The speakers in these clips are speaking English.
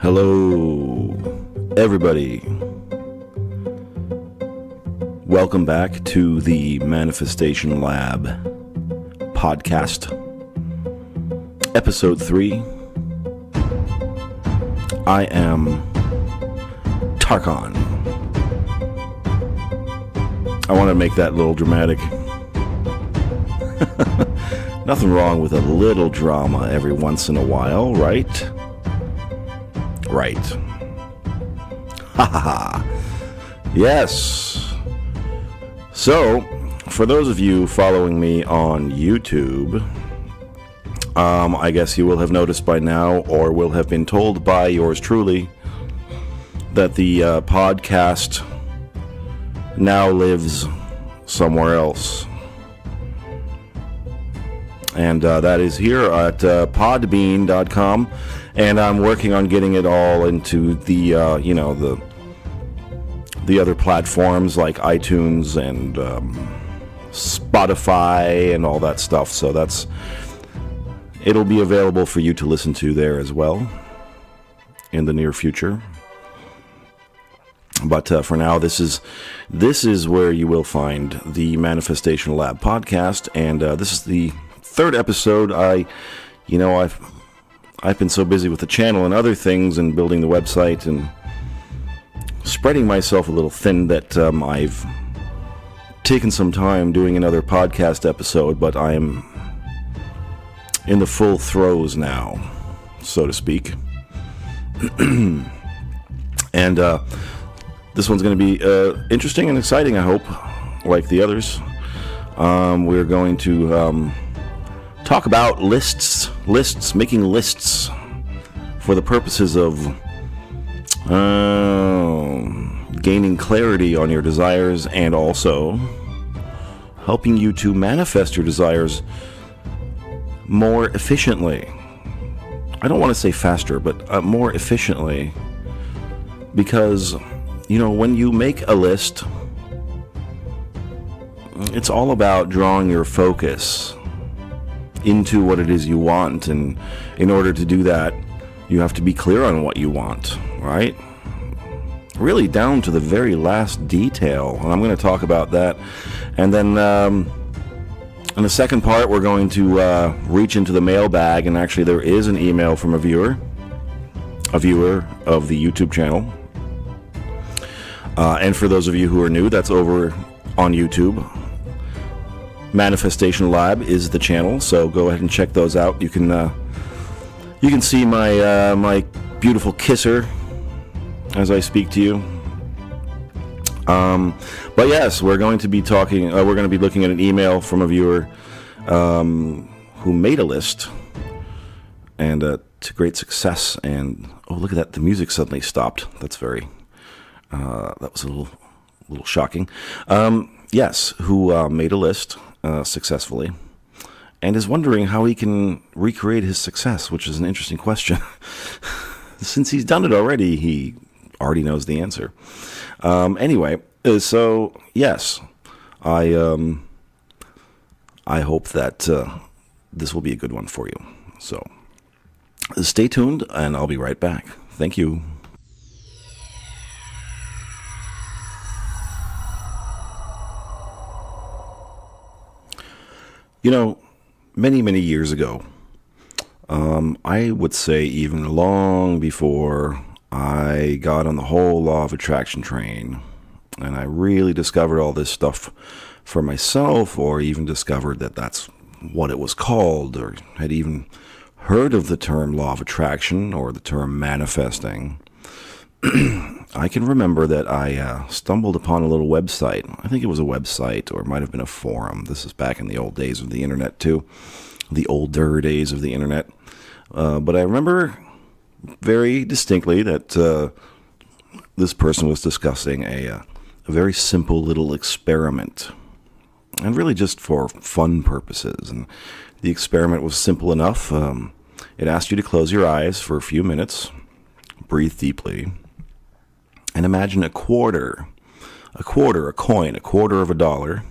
Hello, everybody. Welcome back to the Manifestation Lab podcast, episode 3. I am Tarkon. I want to make that a little dramatic. Nothing wrong with a little drama every once in a while, right? Right. Ha ha ha. Yes. So, for those of you following me on YouTube, I guess you will have noticed by now, or will have been told by yours truly, that the podcast now lives somewhere else. And that is here at podbean.com, and I'm working on getting it all into the the other platforms like iTunes and Spotify and all that stuff. So it'll be available for you to listen to there as well in the near future. But for now, this is where you will find the Manifestation Lab podcast, and this is the third episode. I've been so busy with the channel and other things and building the website and spreading myself a little thin that I've taken some time doing another podcast episode, but I am in the full throes now, so to speak. And this one's going to be interesting and exciting, I hope, like the others. We're going to talk about lists, making lists for the purposes of gaining clarity on your desires and also helping you to manifest your desires more efficiently. I don't want to say faster, but more efficiently, because, when you make a list, it's all about drawing your focus into what it is you want, and in order to do that, you have to be clear on what you want, right? Really down to the very last detail, and I'm going to talk about that. And then in the second part, we're going to reach into the mailbag, and actually there is an email from a viewer of the YouTube channel. And for those of you who are new, that's over on YouTube. Manifestation Lab is the channel, so go ahead and check those out. You can see my beautiful kisser as I speak to you. But yes, we're going to be talking. We're going to be looking at an email from a viewer who made a list, and to great success. And oh, look at that! The music suddenly stopped. That's very. That was a little shocking. Yes, who made a list successfully, and is wondering how he can recreate his success, which is an interesting question. Since he's done it already, he already knows the answer. Anyway, so yes, I hope that this will be a good one for you. So stay tuned, and I'll be right back. Thank you. Many, many years ago, I would say even long before I got on the whole law of attraction train, and I really discovered all this stuff for myself, or even discovered that that's what it was called, or had even heard of the term law of attraction or the term manifesting, I can remember that I stumbled upon a little website. I think it was a website, or it might have been a forum. This is back in the old days of the internet, too. The older days of the internet. But I remember very distinctly that this person was discussing a very simple little experiment. And really just for fun purposes. And the experiment was simple enough. It asked you to close your eyes for a few minutes, breathe deeply, and imagine a coin, a quarter of $1.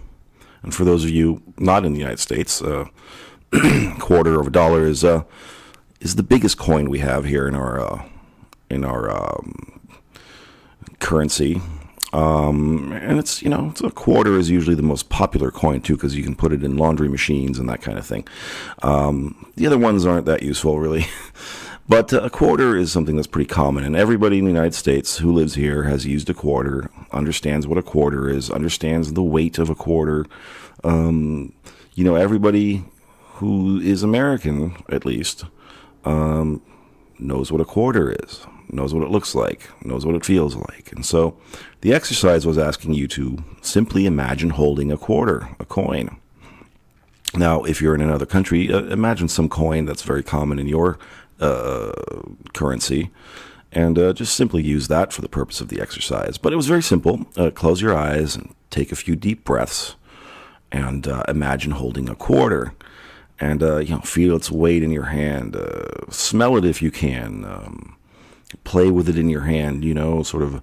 And for those of you not in the United States, quarter of $1 is the biggest coin we have here in currency. And it's, it's a quarter is usually the most popular coin too, because you can put it in laundry machines and that kind of thing. The other ones aren't that useful really. But a quarter is something that's pretty common, and everybody in the United States who lives here has used a quarter, understands what a quarter is, understands the weight of a quarter. Everybody who is American, at least, knows what a quarter is, knows what it looks like, knows what it feels like. And so the exercise was asking you to simply imagine holding a quarter, a coin. Now, if you're in another country, imagine some coin that's very common in your currency, and just simply use that for the purpose of the exercise. But it was very simple. Close your eyes and take a few deep breaths, and imagine holding a quarter, and feel its weight in your hand. Smell it if you can. Play with it in your hand. Sort of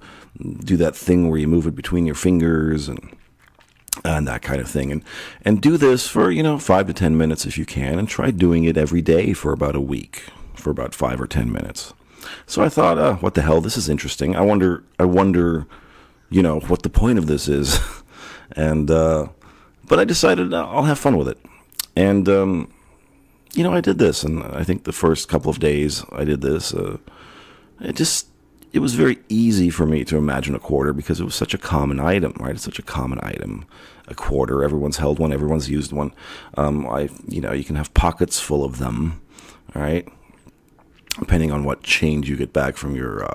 do that thing where you move it between your fingers and that kind of thing. And do this for 5 to 10 minutes if you can, and try doing it every day for about a week, for about 5 or 10 minutes. So I thought, what the hell, this is interesting. I wonder, what the point of this is. And, but I decided I'll have fun with it. And, I did this, and I think the first couple of days I did this, it was very easy for me to imagine a quarter because it was such a common item, right? It's such a common item, a quarter. Everyone's held one, everyone's used one. You can have pockets full of them, all right? Depending on what change you get back from your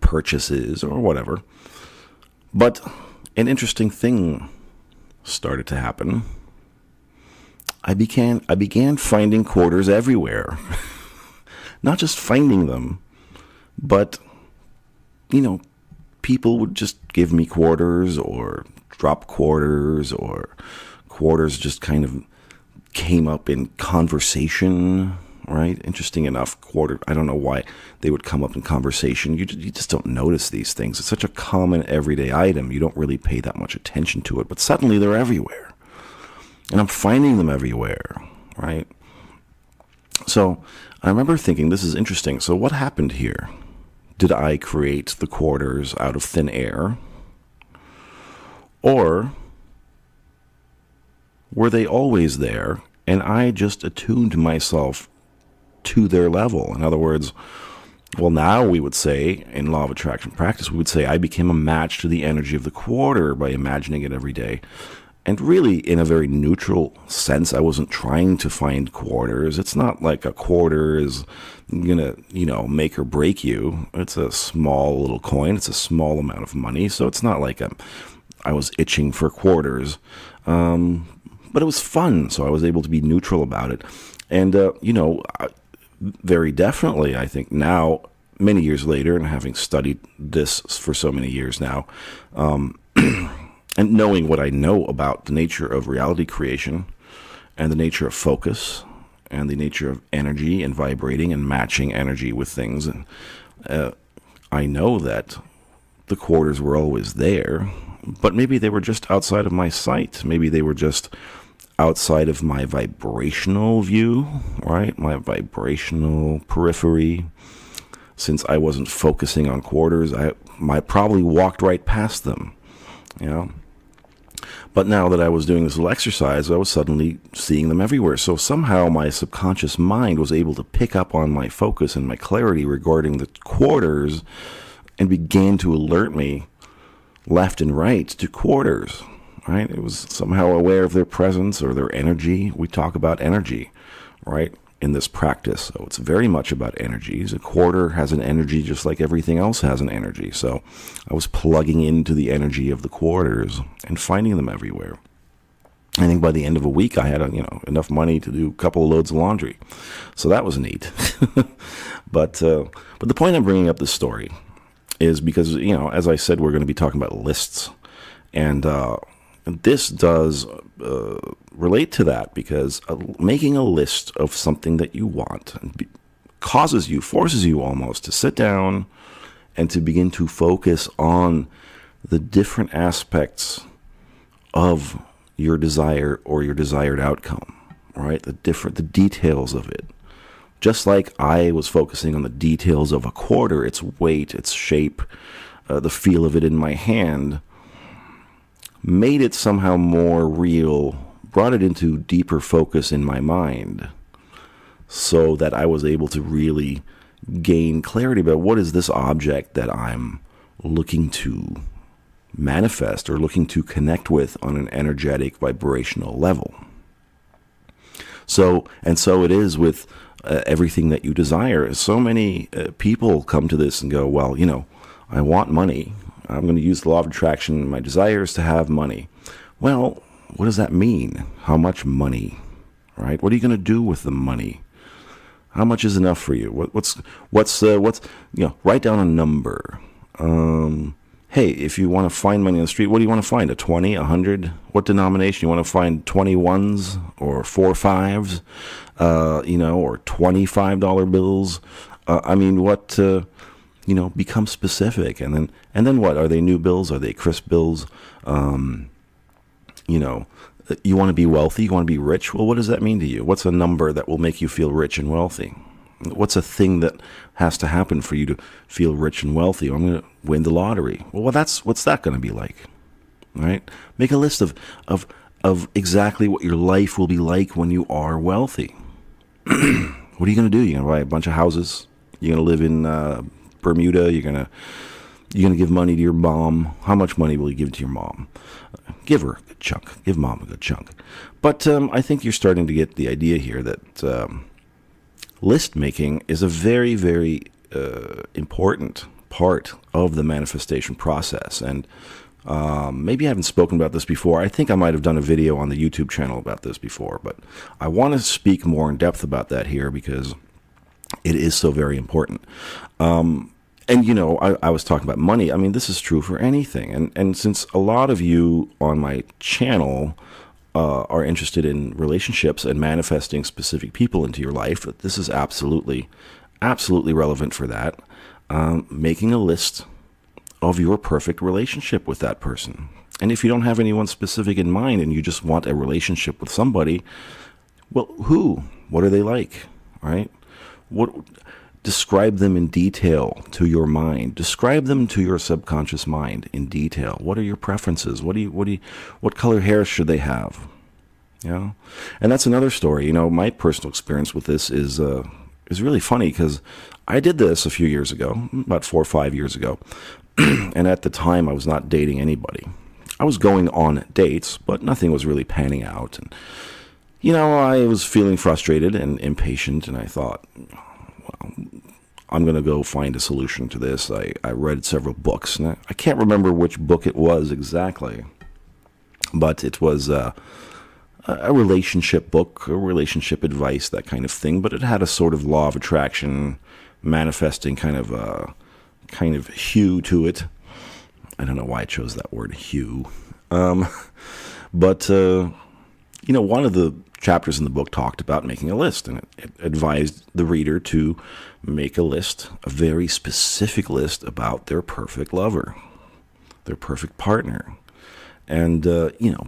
purchases or whatever. But an interesting thing started to happen. I began finding quarters everywhere. Not just finding them, but, people would just give me quarters or drop quarters, or quarters just kind of came up in conversation. Right? Interesting enough, quarter, I don't know why they would come up in conversation. You just don't notice these things. It's such a common everyday item. You don't really pay that much attention to it, but suddenly they're everywhere. And I'm finding them everywhere, right? So I remember thinking, this is interesting. So what happened here? Did I create the quarters out of thin air? Or were they always there, and I just attuned myself to their level? In other words, well, now we would say, in law of attraction practice, we would say I became a match to the energy of the quarter by imagining it every day. And really, in a very neutral sense, I wasn't trying to find quarters. It's not like a quarter is gonna, make or break you. It's a small little coin. It's a small amount of money. So it's not like I was itching for quarters. But it was fun, so I was able to be neutral about it. And, very definitely, I think now, many years later, and having studied this for so many years now, and knowing what I know about the nature of reality creation and the nature of focus and the nature of energy and vibrating and matching energy with things, and I know that the quarters were always there, but maybe they were just outside of my sight. Maybe they were just outside of my vibrational view, right? My vibrational periphery. Since I wasn't focusing on quarters, I probably walked right past them, But now that I was doing this little exercise, I was suddenly seeing them everywhere. So somehow my subconscious mind was able to pick up on my focus and my clarity regarding the quarters and began to alert me left and right to quarters. Right? It was somehow aware of their presence or their energy. We talk about energy, right, in this practice. So it's very much about energies. A quarter has an energy just like everything else has an energy. So I was plugging into the energy of the quarters and finding them everywhere. I think by the end of a week, I had enough money to do a couple of loads of laundry. So that was neat. But the point I'm bringing up this story is because, as I said, we're going to be talking about lists. And this does relate to that, because making a list of something that you want forces you almost to sit down and to begin to focus on the different aspects of your desire or your desired outcome, right? The details of it, Just like I was focusing on the details of a quarter, its weight, its shape, the feel of it in my hand, made it somehow more real, brought it into deeper focus in my mind, so that I was able to really gain clarity about what is this object that I'm looking to manifest or looking to connect with on an energetic vibrational level. So it is with everything that you desire. So many people come to this and go, well, I want money. I'm going to use the law of attraction. My desire is to have money. Well, what does that mean? How much money, right? What are you going to do with the money? How much is enough for you? What's write down a number. Hey, if you want to find money on the street, what do you want to find? A 20, 100? What denomination? You want to find 21s or 4 5s, or $25 bills? Become specific. And then what? Are they new bills? Are they crisp bills? You want to be wealthy? You want to be rich? Well, what does that mean to you? What's a number that will make you feel rich and wealthy? What's a thing that has to happen for you to feel rich and wealthy? I'm going to win the lottery. Well, what's that going to be like? All right? Make a list of exactly what your life will be like when you are wealthy. What are you going to do? You're going to buy a bunch of houses? You're going to live in Bermuda? You're going to give money to your mom? How much money will you give to your mom? Give her a good chunk. Give mom a good chunk. But I think you're starting to get the idea here that list making is a very, very important part of the manifestation process. And maybe I haven't spoken about this before. I think I might have done a video on the YouTube channel about this before, but I want to speak more in depth about that here because it is so very important. I was talking about money. This is true for anything. And since a lot of you on my channel are interested in relationships and manifesting specific people into your life, this is absolutely relevant for that. Making a list of your perfect relationship with that person. And if you don't have anyone specific in mind and you just want a relationship with somebody, well, who? What are they like? Right? Describe them in detail to your mind. Describe them to your subconscious mind in detail. What are your preferences? What color hair should they have? And that's another story. My personal experience with this is really funny because I did this a few years ago, about 4 or 5 years ago. And at the time I was not dating anybody. I was going on dates, but nothing was really panning out. And, I was feeling frustrated and impatient, and I thought, well, I'm going to go find a solution to this. I read several books, and I can't remember which book it was exactly, but it was a relationship book, a relationship advice, that kind of thing, but it had a sort of law of attraction, manifesting kind of hue to it. I don't know why I chose that word, hue. But one of the chapters in the book talked about making a list, and it advised the reader to make a list, a very specific list about their perfect lover, their perfect partner, and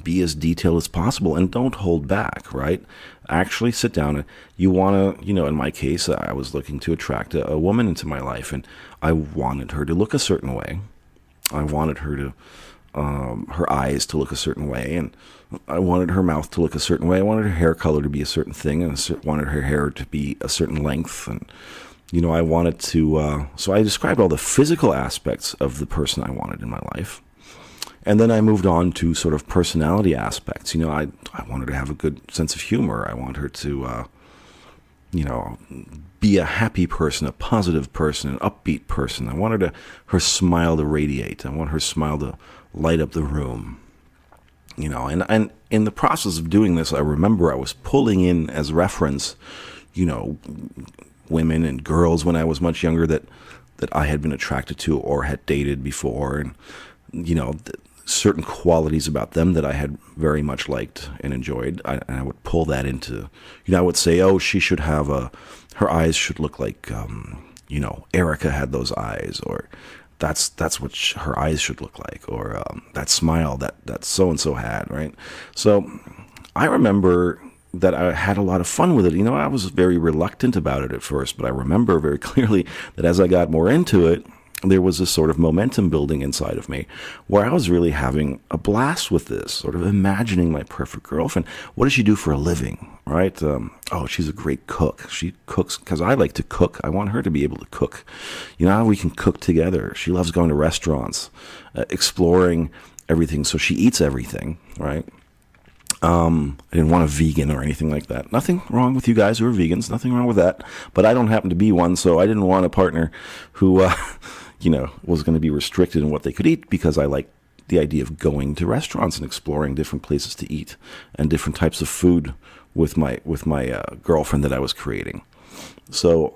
be as detailed as possible, and don't hold back, right? Actually sit down, and you want to, in my case, I was looking to attract a woman into my life, and I wanted her to look a certain way. I wanted her to, her eyes to look a certain way, and I wanted her mouth to look a certain way. I wanted her hair color to be a certain thing, and I wanted her hair to be a certain length. And, I wanted to, so I described all the physical aspects of the person I wanted in my life. And then I moved on to sort of personality aspects. I wanted her to have a good sense of humor. I want her to, be a happy person, a positive person, an upbeat person. I wanted her smile to radiate. I want her smile to light up the room. And in the process of doing this, I remember I was pulling in as reference, women and girls when I was much younger that I had been attracted to or had dated before, and, certain qualities about them that I had very much liked and enjoyed. I would pull that into, I would say, oh, she should have her eyes should look like, Erica had those eyes, or that's what her eyes should look like, or that smile that so-and-so had, right? So I remember that I had a lot of fun with it. You know, I was very reluctant about it at first, but I remember very clearly that as I got more into it, there was this sort of momentum building inside of me where I was really having a blast with this, sort of imagining my perfect girlfriend. What does she do for a living, right? Oh, she's a great cook. She cooks because I like to cook. I want her to be able to cook. You know, we can cook together. She loves going to restaurants, exploring everything. So she eats everything, right? I didn't want a vegan or anything like that. Nothing wrong with you guys who are vegans. Nothing wrong with that. But I don't happen to be one, so I didn't want a partner who, was going to be restricted in what they could eat, because I like the idea of going to restaurants and exploring different places to eat and different types of food with my girlfriend that I was creating. So,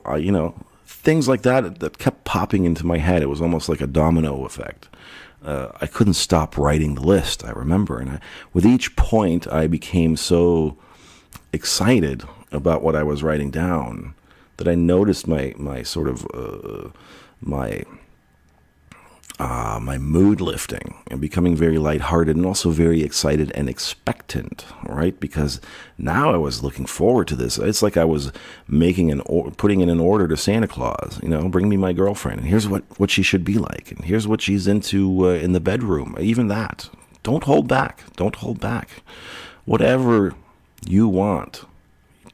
things like that kept popping into my head. It was almost like a domino effect. I couldn't stop writing the list, I remember. And with each point, I became so excited about what I was writing down that I noticed my mood lifting and becoming very lighthearted and also very excited and expectant, right? Because now I was looking forward to this. It's like I was putting in an order to Santa Claus, bring me my girlfriend, and here's what she should be like, and here's what she's into in the bedroom, even that. Don't hold back. Don't hold back. Whatever you want,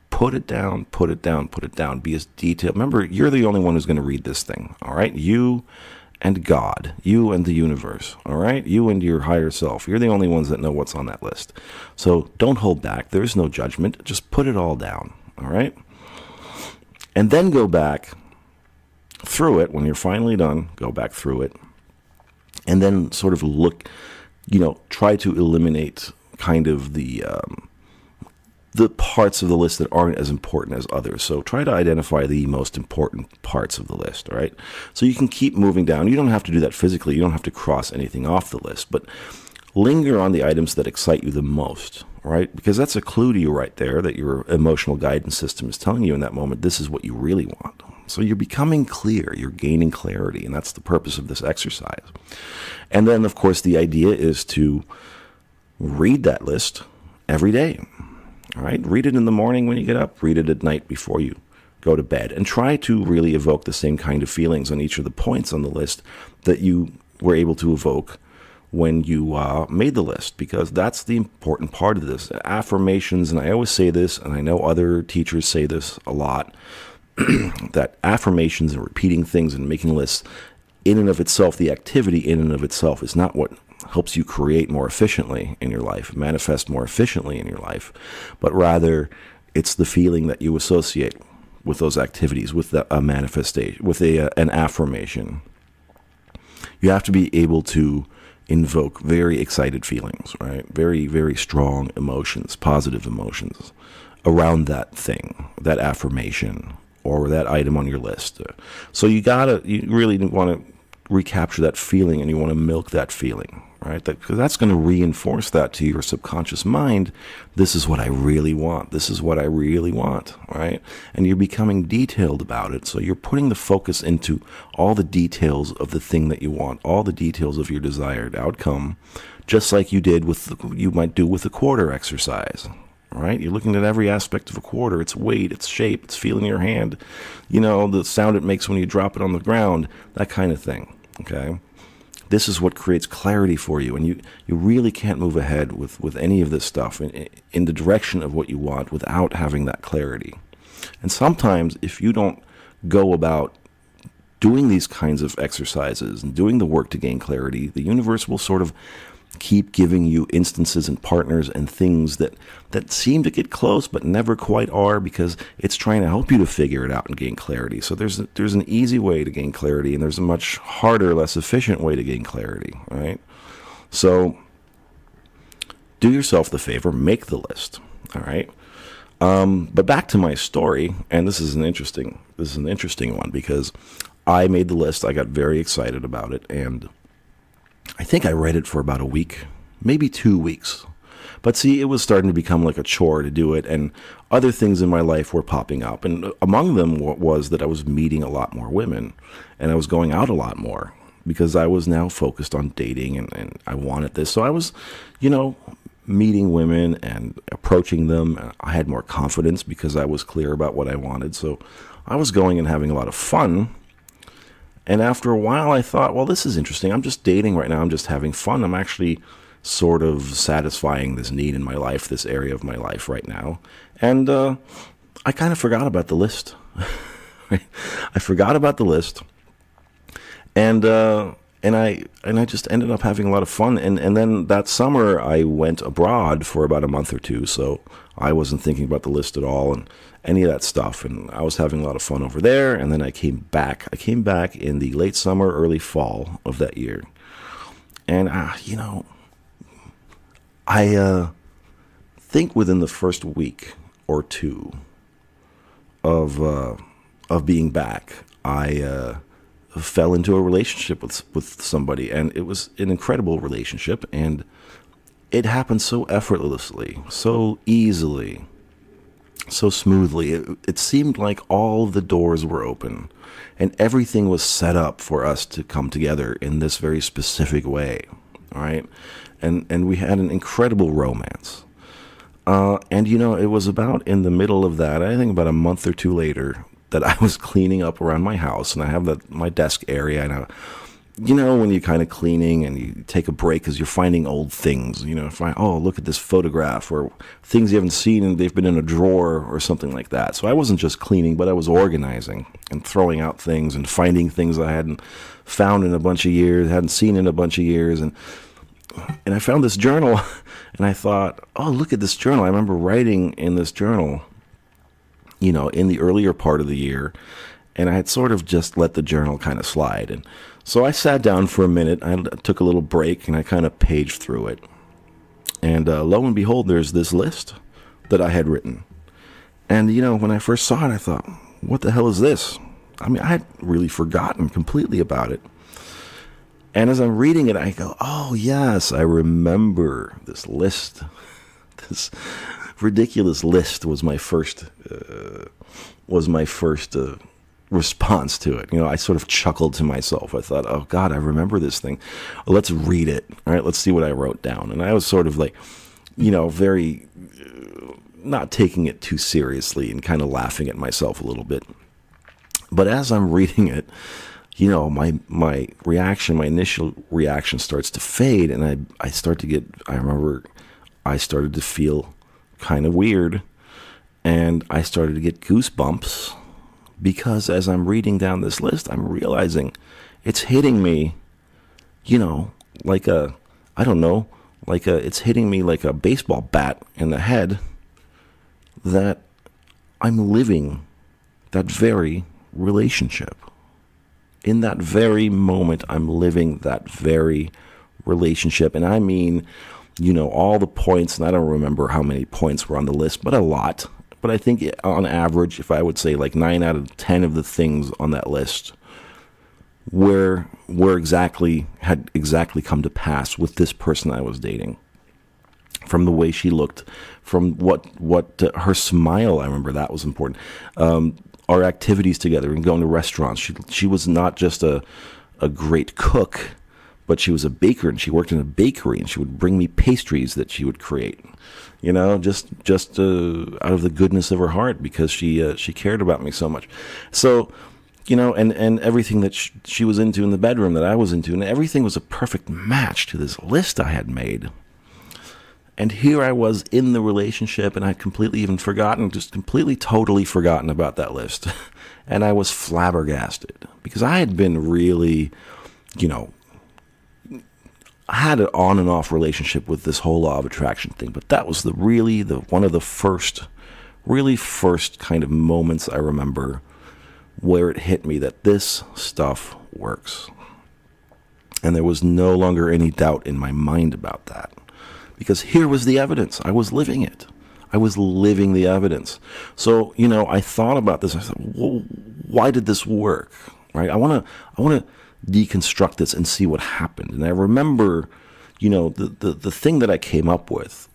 put it down, put it down, put it down. Be as detailed. Remember, you're the only one who's going to read this thing, all right? You and God, you and the universe, all right? You and your higher self. You're the only ones that know what's on that list. So don't hold back. There's no judgment. Just put it all down, all right? And then go back through it. When you're finally done, go back through it. And then sort of look, try to eliminate kind of the parts of the list that aren't as important as others. So try to identify the most important parts of the list, all right? So you can keep moving down. You don't have to do that physically. You don't have to cross anything off the list, but linger on the items that excite you the most, right? Because that's a clue to you right there that your emotional guidance system is telling you in that moment, this is what you really want. So you're becoming clear. You're gaining clarity, and that's the purpose of this exercise. And then, of course, the idea is to read that list every day. All right, read it in the morning when you get up, read it at night before you go to bed, and try to really evoke the same kind of feelings on each of the points on the list that you were able to evoke when you made the list, because that's the important part of this. Affirmations, and I always say this, and I know other teachers say this a lot, that affirmations and repeating things and making lists in and of itself, the activity in and of itself is not what helps you create more efficiently in your life, manifest more efficiently in your life, but rather it's the feeling that you associate with those activities, with a manifestation, with an affirmation. You have to be able to invoke very excited feelings, right? Very, very strong emotions, positive emotions around that thing, that affirmation, or that item on your list. So you really want to recapture that feeling, and you want to milk that feeling, right? Because that's going to reinforce that to your subconscious mind. This is what I really want. This is what I really want, right? And you're becoming detailed about it. So you're putting the focus into all the details of the thing that you want, all the details of your desired outcome, just like you might do with the quarter exercise. Right? You're looking at every aspect of a quarter, its weight, its shape, its feel in your hand, the sound it makes when you drop it on the ground, that kind of thing. Okay? This is what creates clarity for you, and you really can't move ahead with any of this stuff in the direction of what you want without having that clarity. And sometimes if you don't go about doing these kinds of exercises and doing the work to gain clarity, the universe will sort of keep giving you instances and partners and things that seem to get close but never quite are, because it's trying to help you to figure it out and gain clarity. So there's an easy way to gain clarity, and there's a much harder, less efficient way to gain clarity, right? So do yourself the favor, make the list, all right? But back to my story, and this is an interesting one, because I made the list. I got very excited about it, and I think I read it for about a week, maybe 2 weeks. But see, it was starting to become like a chore to do it, and other things in my life were popping up. And among them was that I was meeting a lot more women, and I was going out a lot more, because I was now focused on dating, and I wanted this. So I was, meeting women and approaching them. I had more confidence because I was clear about what I wanted. So I was going and having a lot of fun. And after a while, I thought, well, this is interesting. I'm just dating right now. I'm just having fun. I'm actually sort of satisfying this need in my life, this area of my life right now. And I kind of forgot about the list. I forgot about the list. And I just ended up having a lot of fun. And then that summer, I went abroad for about a month or two. So I wasn't thinking about the list at all and any of that stuff. And I was having a lot of fun over there. And then I came back. I came back in the late summer, early fall of that year. And, I think within the first week or two of being back, I fell into a relationship with somebody, and it was an incredible relationship, and it happened so effortlessly, so easily, so smoothly. It seemed like all the doors were open, and everything was set up for us to come together in this very specific way, all right? And we had an incredible romance. And, it was about in the middle of that, I think about a month or two later, that I was cleaning up around my house, and I have my desk area, and when you're kind of cleaning and you take a break because you're finding old things, look at this photograph, or things you haven't seen and they've been in a drawer or something like that. So I wasn't just cleaning, but I was organizing and throwing out things and finding things I hadn't found in a bunch of years, hadn't seen in a bunch of years. And I found this journal, and I thought, oh, look at this journal. I remember writing in this journal, in the earlier part of the year, and I had sort of just let the journal kind of slide. And so I sat down for a minute, I took a little break, and I kind of paged through it. And lo and behold, there's this list that I had written. And, when I first saw it, I thought, what the hell is this? I mean, I had really forgotten completely about it. And as I'm reading it, I go, oh, yes, I remember this list. This ridiculous list was my first response to it. I sort of chuckled to myself. I thought, oh, God, I remember this thing. Well, let's read it. All right, let's see what I wrote down. And I was sort of like, very not taking it too seriously and kind of laughing at myself a little bit. But as I'm reading it, my reaction, my initial reaction starts to fade, and I remember I started to feel kind of weird, and I started to get goosebumps, because as I'm reading down this list, I'm realizing it's hitting me, it's hitting me like a baseball bat in the head, that I'm living that very relationship. In that very moment, I'm living that very relationship. And I mean, all the points, and I don't remember how many points were on the list, but a lot. But I think on average, if I would say like 9 out of 10 of the things on that list had exactly come to pass with this person I was dating. From the way she looked, from what her smile, I remember that was important. Our activities together and going to restaurants. She was not just a great cook, but she was a baker, and she worked in a bakery, and she would bring me pastries that she would create, just out of the goodness of her heart, because she cared about me so much. So, and everything that she was into in the bedroom that I was into, and everything was a perfect match to this list I had made. And here I was in the relationship, and I'd completely totally forgotten about that list. And I was flabbergasted, because I had been really, I had an on and off relationship with this whole law of attraction thing. But that was one of the first kind of moments I remember where it hit me that this stuff works. And there was no longer any doubt in my mind about that. Because here was the evidence. I was living it. I was living the evidence. So, I thought about this. I thought, well, why did this work? Right? I want to deconstruct this and see what happened. And I remember, the thing that I came up with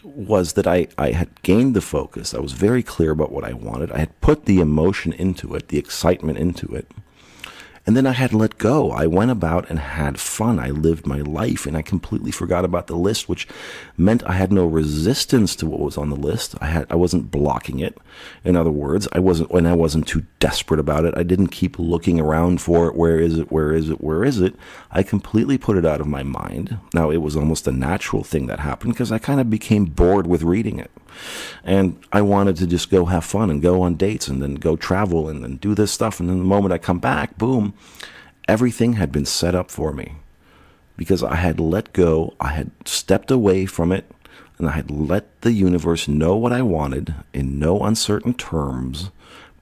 was that I had gained the focus. I was very clear about what I wanted. I had put the emotion into it, the excitement into it. And then I had let go. I went about and had fun. I lived my life, and I completely forgot about the list, which meant I had no resistance to what was on the list. I wasn't blocking it. In other words, I wasn't too desperate about it. I didn't keep looking around for it. Where is it? Where is it? Where is it? I completely put it out of my mind. Now, it was almost a natural thing that happened because I kind of became bored with reading it. And I wanted to just go have fun and go on dates and then go travel and then do this stuff. And then the moment I come back, boom, everything had been set up for me because I had let go. I had stepped away from it, and I had let the universe know what I wanted in no uncertain terms,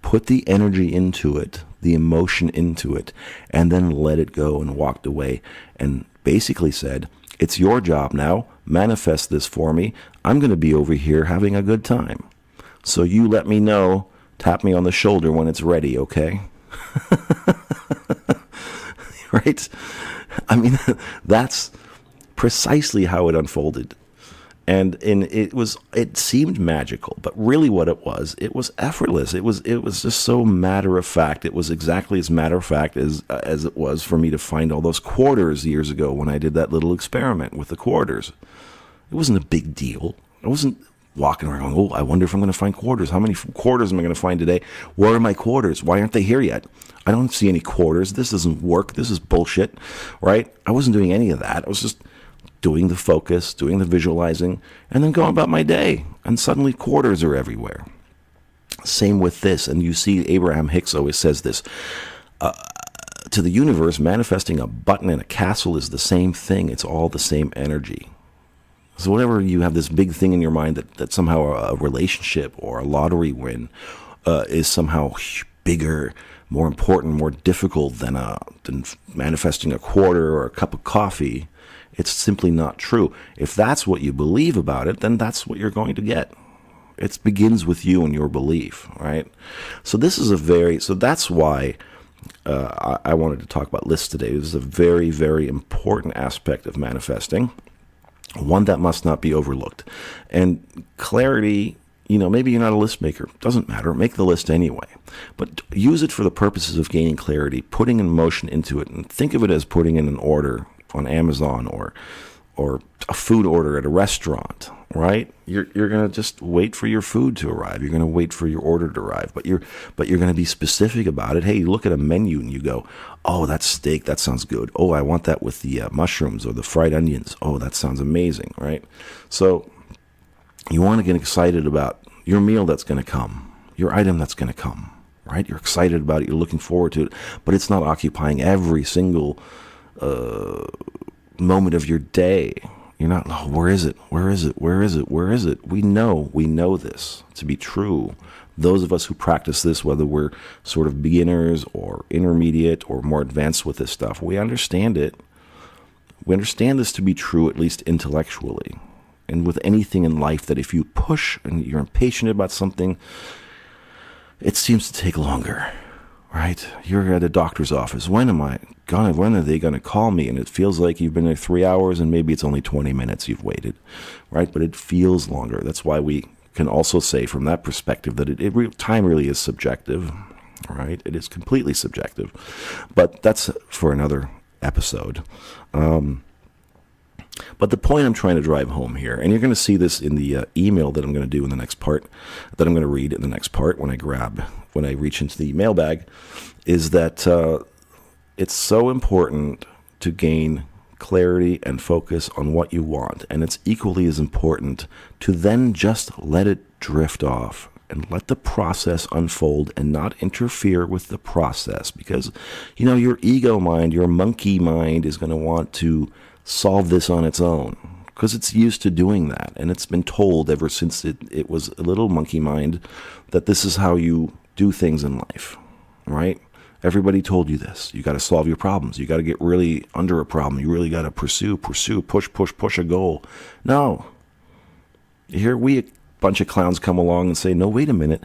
put the energy into it, the emotion into it, and then let it go and walked away and basically said, it's your job now. Manifest this for me. I'm going to be over here having a good time. So you let me know, tap me on the shoulder when it's ready, okay? Right? I mean, that's precisely how it unfolded. And it seemed magical, but really what it was effortless. It was just so matter of fact. It was exactly as matter of fact as it was for me to find all those quarters years ago when I did that little experiment with the quarters. It wasn't a big deal. I wasn't walking around going, oh, I wonder if I'm going to find quarters. How many quarters am I going to find today? Where are my quarters? Why aren't they here yet? I don't see any quarters. This doesn't work. This is bullshit, right? I wasn't doing any of that. I was just doing the focus, doing the visualizing, and then going about my day. And suddenly quarters are everywhere. Same with this. And you see Abraham Hicks always says this. To the universe, manifesting a button in a castle is the same thing. It's all the same energy. So whenever you have this big thing in your mind that somehow a relationship or a lottery win is somehow bigger, more important, more difficult than manifesting a quarter or a cup of coffee, it's simply not true. If that's what you believe about it, then that's what you're going to get. It begins with you and your belief, right? So that's why I wanted to talk about lists today. This is a very, very important aspect of manifesting, one that must not be overlooked. And clarity, maybe you're not a list maker. Doesn't matter. Make the list anyway. But use it for the purposes of gaining clarity, putting an emotion into it, and think of it as putting in an order on Amazon or a food order at a restaurant, right? You're going to just wait for your food to arrive. You're going to wait for your order to arrive, but you're going to be specific about it. Hey, you look at a menu and you go, oh, that steak, that sounds good. Oh, I want that with the mushrooms or the fried onions. Oh, that sounds amazing, right? So you want to get excited about your meal that's going to come, your item that's going to come, right? You're excited about it. You're looking forward to it, but it's not occupying every single moment of your day. You're not, oh, where is it? Where is it? Where is it? Where is it? We know this to be true. Those of us who practice this, whether we're sort of beginners or intermediate or more advanced with this stuff, we understand it. We understand this to be true, at least intellectually. And with anything in life, that if you push and you're impatient about something, it seems to take longer. Right? You're at a doctor's office. When are they going to call me? And it feels like you've been there 3 hours and maybe it's only 20 minutes you've waited, right? But it feels longer. That's why we can also say from that perspective that time really is subjective, right? It is completely subjective. But that's for another episode. But the point I'm trying to drive home here, and you're going to see this in the email that I'm going to do in the next part, that I'm going to read in the next part when I reach into the mailbag, is that it's so important to gain clarity and focus on what you want. And it's equally as important to then just let it drift off and let the process unfold and not interfere with the process. Because, your ego mind, your monkey mind is going to want to solve this on its own because it's used to doing that. And it's been told ever since it was a little monkey mind that this is how you do things in life, right? Everybody told you this. You got to solve your problems. You got to get really under a problem. You really got to pursue, push a goal. No. Here a bunch of clowns come along and say, no, wait a minute.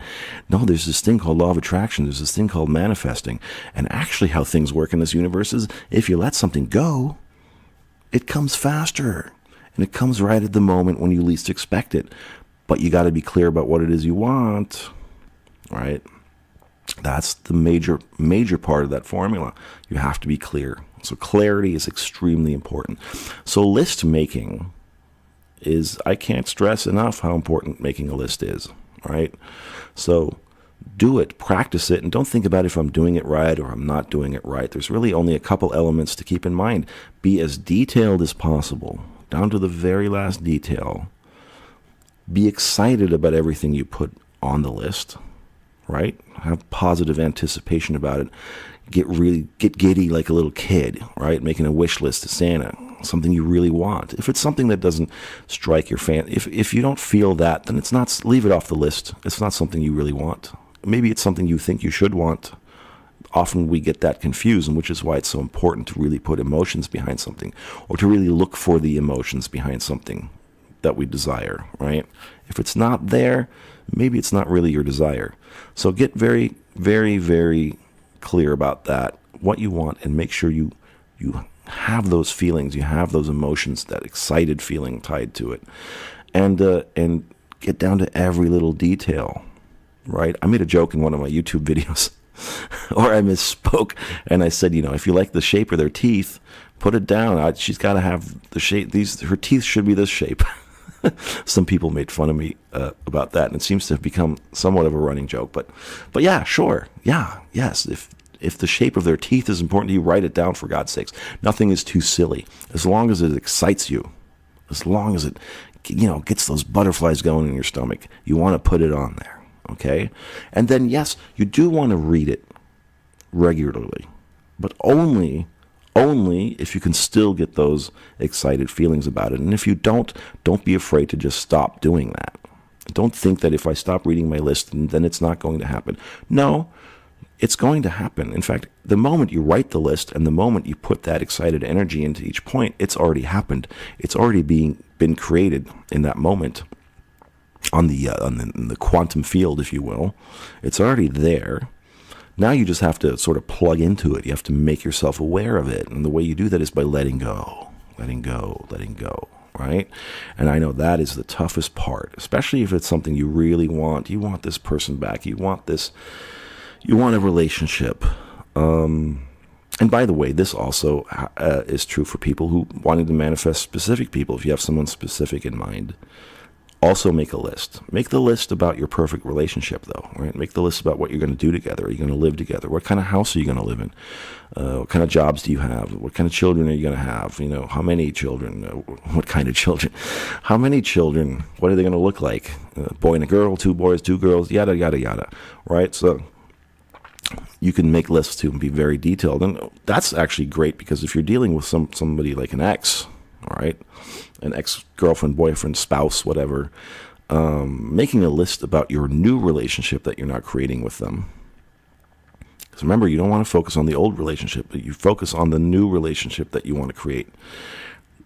No, there's this thing called law of attraction. There's this thing called manifesting. And actually how things work in this universe is if you let something go, it comes faster. And it comes right at the moment when you least expect it. But you got to be clear about what it is you want, right? That's the major part of that formula. You have to be clear. So clarity is extremely important. So list making is, I can't stress enough how important making a list is, right? So do it, practice it, and don't think about if I'm doing it right or I'm not doing it right. There's really only a couple elements to keep in mind. Be as detailed as possible, down to the very last detail. Be excited about everything you put on the list, right? Have positive anticipation about it. Get giddy like a little kid, right? Making a wish list to Santa, something you really want. If it's something that doesn't strike your if you don't feel that, then leave it off the list. It's not something you really want. Maybe it's something you think you should want. Often we get that confused, and which is why it's so important to really put emotions behind something, or to really look for the emotions behind something that we desire, right? If it's not there, maybe it's not really your desire. So get very, very, very clear about that, what you want, and make sure you have those feelings, you have those emotions, that excited feeling tied to it, and get down to every little detail, right? I made a joke in one of my YouTube videos, or I misspoke, and I said, if you like the shape of their teeth, put it down. She's got to have the shape. Her teeth should be this shape. Some people made fun of me about that, and it seems to have become somewhat of a running joke. But yeah, sure, yeah, yes. If the shape of their teeth is important to you, write it down, for God's sakes. Nothing is too silly, as long as it excites you, as long as it gets those butterflies going in your stomach. You want to put it on there, okay? And then yes, you do want to read it regularly, but only if you can still get those excited feelings about it. And if you don't be afraid to just stop doing that. Don't think that if I stop reading my list, then it's not going to happen. No, it's going to happen. In fact, the moment you write the list and the moment you put that excited energy into each point, it's already happened. It's already been created in that moment on the quantum field, if you will. It's already there. Now you just have to sort of plug into it. You have to make yourself aware of it. And the way you do that is by letting go, right? And I know that is the toughest part, especially if it's something you really want. You want this person back. You want a relationship. And by the way, this also is true for people who wanted to manifest specific people. If you have someone specific in mind, also make a list. Make the list about your perfect relationship, though, right? Make the list about what you're going to do together. Are you going to live together? What kind of house are you going to live in? What kind of jobs do you have? What kind of children are you going to have? How many children? What kind of children? How many children? What are they going to look like? A boy and a girl, 2 boys, 2 girls, yada, yada, yada, right? So you can make lists too and be very detailed. And that's actually great, because if you're dealing with somebody like an ex, all right, an ex-girlfriend, boyfriend, spouse, whatever, making a list about your new relationship that you're not creating with them. Because remember, you don't want to focus on the old relationship, but you focus on the new relationship that you want to create.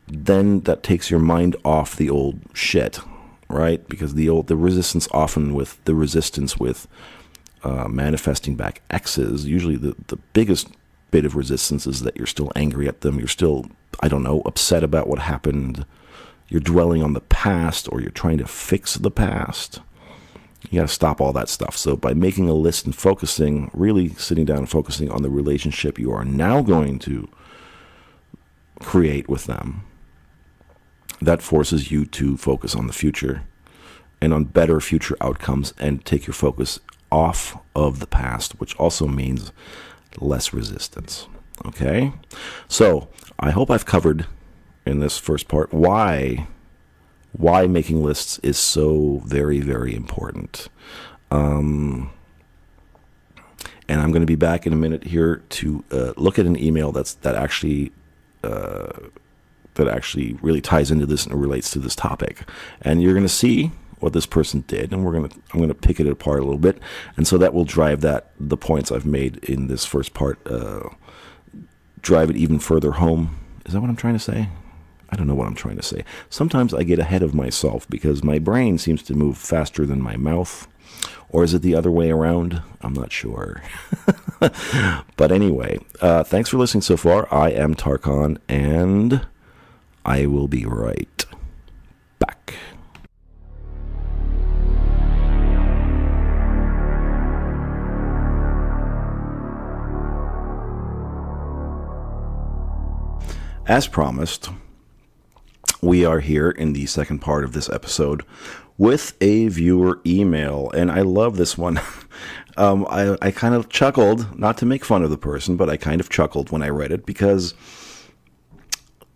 Then that takes your mind off the old shit, right? Because the resistance with manifesting back exes, usually the biggest bit of resistance is that you're still angry at them. You're still, upset about what happened. You're dwelling on the past, or you're trying to fix the past. You got to stop all that stuff. So by making a list and really sitting down and focusing on the relationship you are now going to create with them, that forces you to focus on the future and on better future outcomes, and take your focus off of the past, which also means less resistance. Okay? So I hope I've covered in this first part why making lists is so very, very important. And I'm going to be back in a minute here to look at an email that actually really ties into this and relates to this topic. And you're going to see what this person did, and I'm going to pick it apart a little bit, and so that will drive the points I've made in this first part, drive it even further home. Is that what I'm trying to say? I don't know what I'm trying to say. Sometimes I get ahead of myself because my brain seems to move faster than my mouth, or is it the other way around? I'm not sure. But anyway, thanks for listening so far. I am Tarkan, and I will be right back. As promised, we are here in the second part of this episode with a viewer email, and I love this one. I kind of chuckled, not to make fun of the person, but I kind of chuckled when I read it because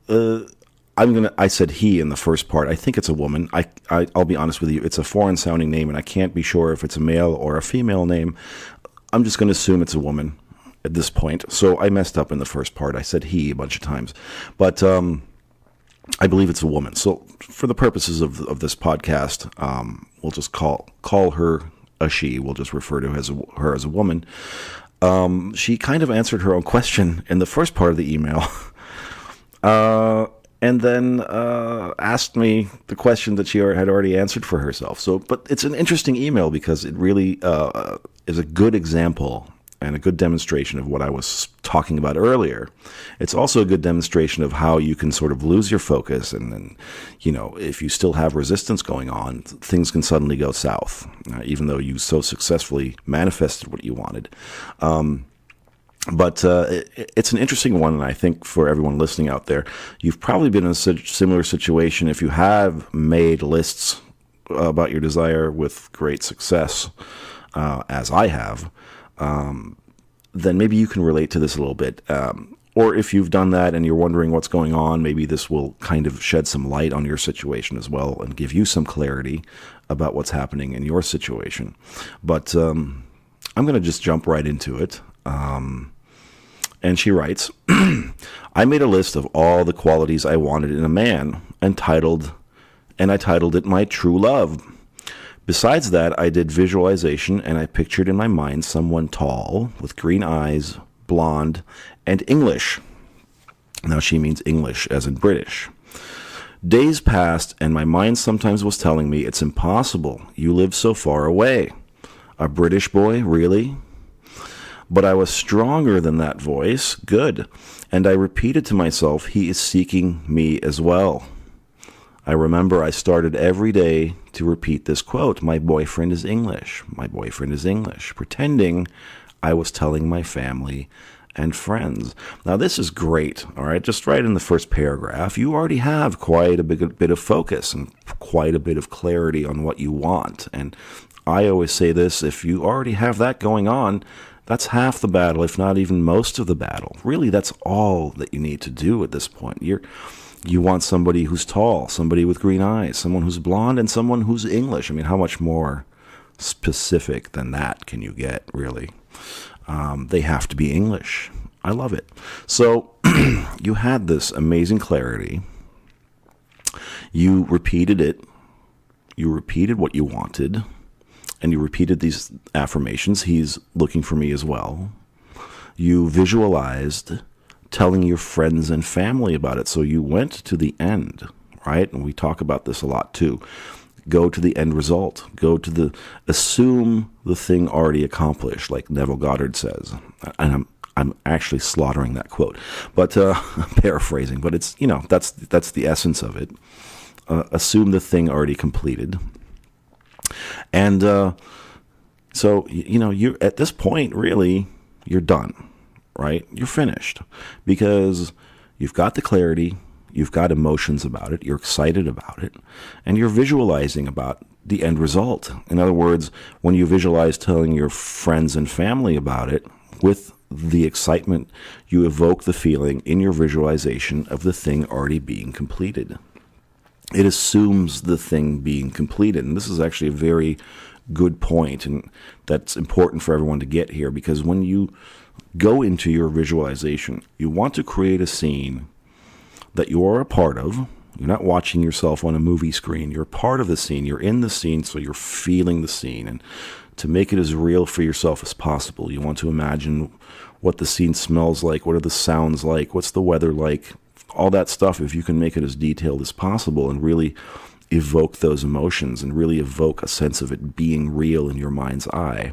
I said he in the first part. I think it's a woman. I'll be honest with you. It's a foreign sounding name, and I can't be sure if it's a male or a female name. I'm just going to assume it's a woman at this point. So I messed up in the first part. I said he a bunch of times, but I believe it's a woman. So for the purposes of this podcast, we'll just call her a she. We'll just refer to her as a woman. She kind of answered her own question in the first part of the email. And then asked me the question that she had already answered for herself. But it's an interesting email because it really is a good example and a good demonstration of what I was talking about earlier. It's also a good demonstration of how you can sort of lose your focus, and then, if you still have resistance going on, things can suddenly go south, even though you so successfully manifested what you wanted. But it's an interesting one, and I think for everyone listening out there, you've probably been in a similar situation if you have made lists about your desire with great success, as I have. Then maybe you can relate to this a little bit. Or if you've done that and you're wondering what's going on, maybe this will kind of shed some light on your situation as well and give you some clarity about what's happening in your situation. But I'm going to just jump right into it. And she writes, I made a list of all the qualities I wanted in a man and I titled it My True Love. Besides that, I did visualization, and I pictured in my mind someone tall, with green eyes, blonde, and English. Now she means English, as in British. Days passed, and my mind sometimes was telling me, it's impossible. You live so far away. A British boy, really? But I was stronger than that voice. Good. And I repeated to myself, he is seeking me as well. I remember I started every day to repeat this quote, my boyfriend is English, my boyfriend is English, pretending I was telling my family and friends. Now this is great, all right? Just right in the first paragraph, you already have quite a bit of focus and quite a bit of clarity on what you want. And I always say this, if you already have that going on, that's half the battle, if not even most of the battle. Really, that's all that you need to do at this point. You want somebody who's tall, somebody with green eyes, someone who's blonde, and someone who's English. I mean, how much more specific than that can you get, really? They have to be English. I love it. So you had this amazing clarity. You repeated it. You repeated what you wanted. And you repeated these affirmations. He's looking for me as well. You visualized telling your friends and family about it. So you went to the end, right? And we talk about this a lot too. Go to the end result. Assume the thing already accomplished, like Neville Goddard says. And I'm actually slaughtering that quote, but paraphrasing. But it's, that's the essence of it. Assume the thing already completed. And so, you're at this point, really, you're done. Right? You're finished because you've got the clarity, you've got emotions about it, you're excited about it, and you're visualizing about the end result. In other words, when you visualize telling your friends and family about it, with the excitement, you evoke the feeling in your visualization of the thing already being completed. It assumes the thing being completed, and this is actually a very good point, and that's important for everyone to get here, because when you go into your visualization, you want to create a scene that you are a part of. You're not watching yourself on a movie screen. You're part of the scene. You're in the scene, so you're feeling the scene. And to make it as real for yourself as possible, you want to imagine what the scene smells like, what are the sounds like, what's the weather like, all that stuff. If you can make it as detailed as possible and really evoke those emotions and really evoke a sense of it being real in your mind's eye,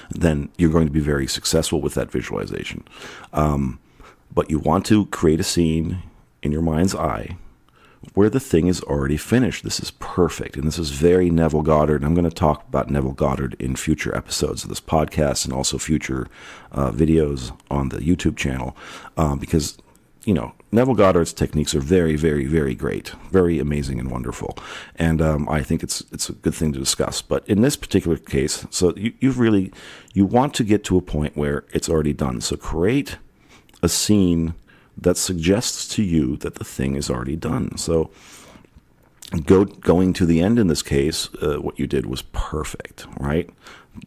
then you're going to be very successful with that visualization. But you want to create a scene in your mind's eye where the thing is already finished. This is perfect. And this is very Neville Goddard. I'm going to talk about Neville Goddard in future episodes of this podcast and also future videos on the YouTube channel, because Neville Goddard's techniques are very, very, very great, very amazing and wonderful. And I think it's a good thing to discuss. But in this particular case, so you want to get to a point where it's already done. So create a scene that suggests to you that the thing is already done. So going to the end in this case, what you did was perfect, right?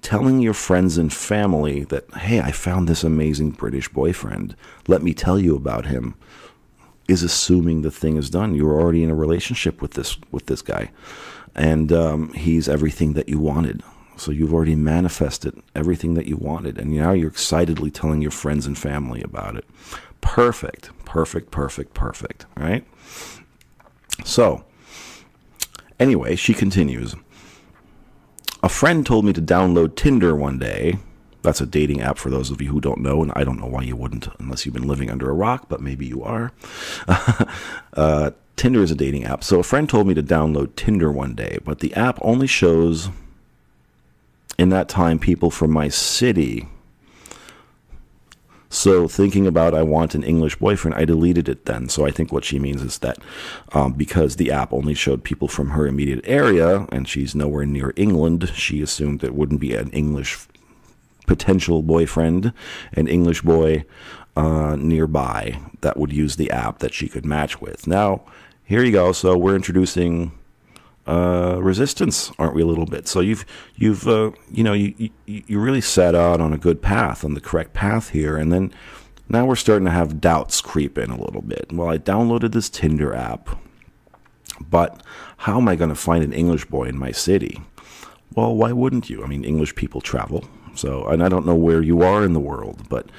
Telling your friends and family that, hey, I found this amazing British boyfriend. Let me tell you about him, is assuming the thing is done. You're already in a relationship with this guy, and he's everything that you wanted. So you've already manifested everything that you wanted, and now you're excitedly telling your friends and family about it. Perfect, perfect, perfect, perfect, right? So anyway, she continues. A friend told me to download Tinder one day. That's a dating app for those of you who don't know, and I don't know why you wouldn't unless you've been living under a rock, but maybe you are. Tinder is a dating app. So a friend told me to download Tinder one day, but the app only shows in that time people from my city. So thinking about I want an English boyfriend, I deleted it then. So I think what she means is that because the app only showed people from her immediate area, and she's nowhere near England, she assumed it wouldn't be an English potential boyfriend, an English boy nearby that would use the app that she could match with. Now, here you go. So we're introducing resistance, aren't we, a little bit? So you really set out on a good path, on the correct path here, and then now we're starting to have doubts creep in a little bit. Well, I downloaded this Tinder app, but how am I going to find an English boy in my city? Well, why wouldn't you? I mean, English people travel. So, and I don't know where you are in the world, but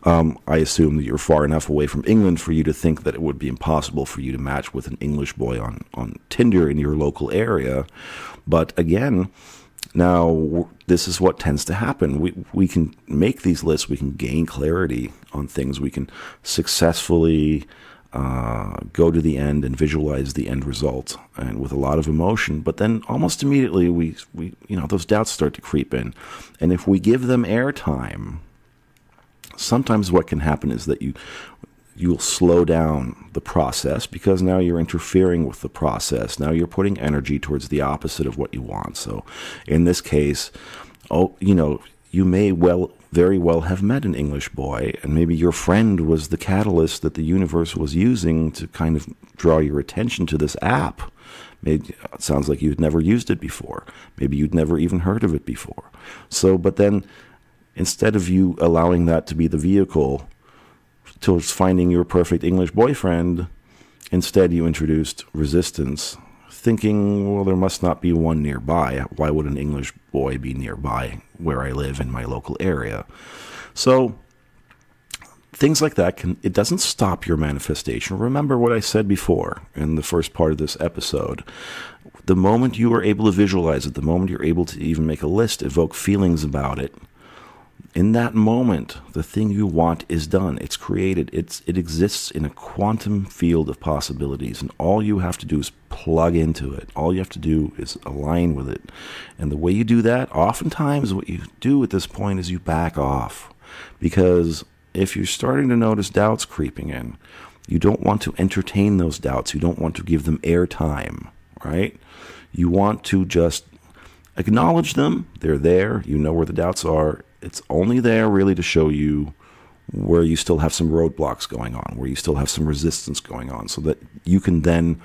I assume that you're far enough away from England for you to think that it would be impossible for you to match with an English boy on Tinder in your local area. But again, now this is what tends to happen. We can make these lists. We can gain clarity on things. We can successfully go to the end and visualize the end result, and with a lot of emotion. But then almost immediately we those doubts start to creep in, and if we give them airtime, sometimes what can happen is that you'll slow down the process, because now you're interfering with the process. Now you're putting energy towards the opposite of what you want. So in this case, you may very well have met an English boy, and maybe your friend was the catalyst that the universe was using to kind of draw your attention to this app. Maybe it sounds like you'd never used it before. Maybe you'd never even heard of it before. So, but then instead of you allowing that to be the vehicle towards finding your perfect English boyfriend, instead you introduced resistance, thinking, well, there must not be one nearby. Why would an English boy be nearby where I live in my local area? So things like that it doesn't stop your manifestation. Remember what I said before in the first part of this episode. The moment you are able to visualize it, the moment you're able to even make a list, evoke feelings about it, in that moment, the thing you want is done. It's created. It exists in a quantum field of possibilities, and all you have to do is plug into it. All you have to do is align with it. And the way you do that, oftentimes what you do at this point is you back off. Because if you're starting to notice doubts creeping in, you don't want to entertain those doubts. You don't want to give them airtime, right? You want to just acknowledge them. They're there. You know where the doubts are. It's only there really to show you where you still have some roadblocks going on, where you still have some resistance going on, so that you can then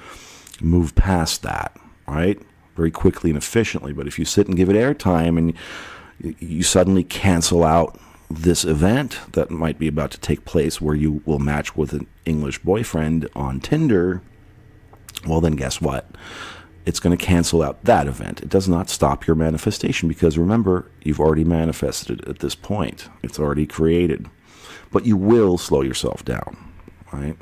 move past that, right? Very quickly and efficiently. But if you sit and give it airtime and you suddenly cancel out this event that might be about to take place where you will match with an English boyfriend on Tinder, well, then guess what? It's going to cancel out that event. It does not stop your manifestation, because remember, you've already manifested it at this point. It's already created. But you will slow yourself down, right?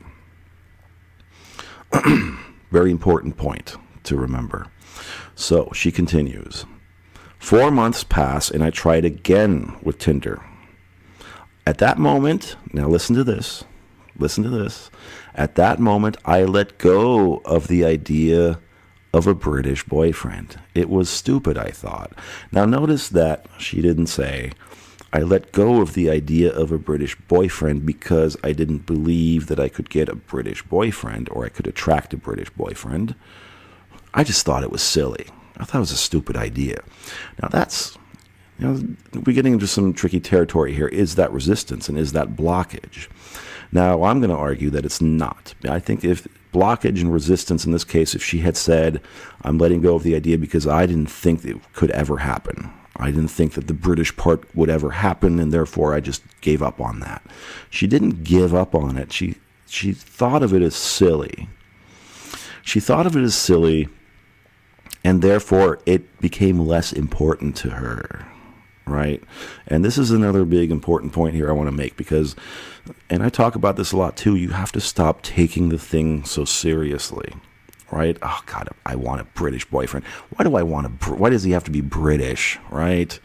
Very important point to remember. So she continues. 4 months pass, and I tried again with Tinder. At that moment, now listen to this. Listen to this. At that moment, I let go of the idea of a British boyfriend. It was stupid, I thought. Now notice that she didn't say, I let go of the idea of a British boyfriend because I didn't believe that I could get a British boyfriend or I could attract a British boyfriend. I just thought it was silly. I thought it was a stupid idea. Now that's, we're getting into some tricky territory here. Is that resistance and is that blockage? Now, I'm going to argue that it's not. I think if blockage and resistance in this case, if she had said, I'm letting go of the idea because I didn't think it could ever happen. I didn't think that the British part would ever happen, and therefore I just gave up on that. She didn't give up on it. She thought of it as silly. She thought of it as silly, and therefore it became less important to her, right? And this is another big important point here I want to make because, and I talk about this a lot too, you have to stop taking the thing so seriously. Right? Oh, God, I want a British boyfriend. Why does he have to be British, right?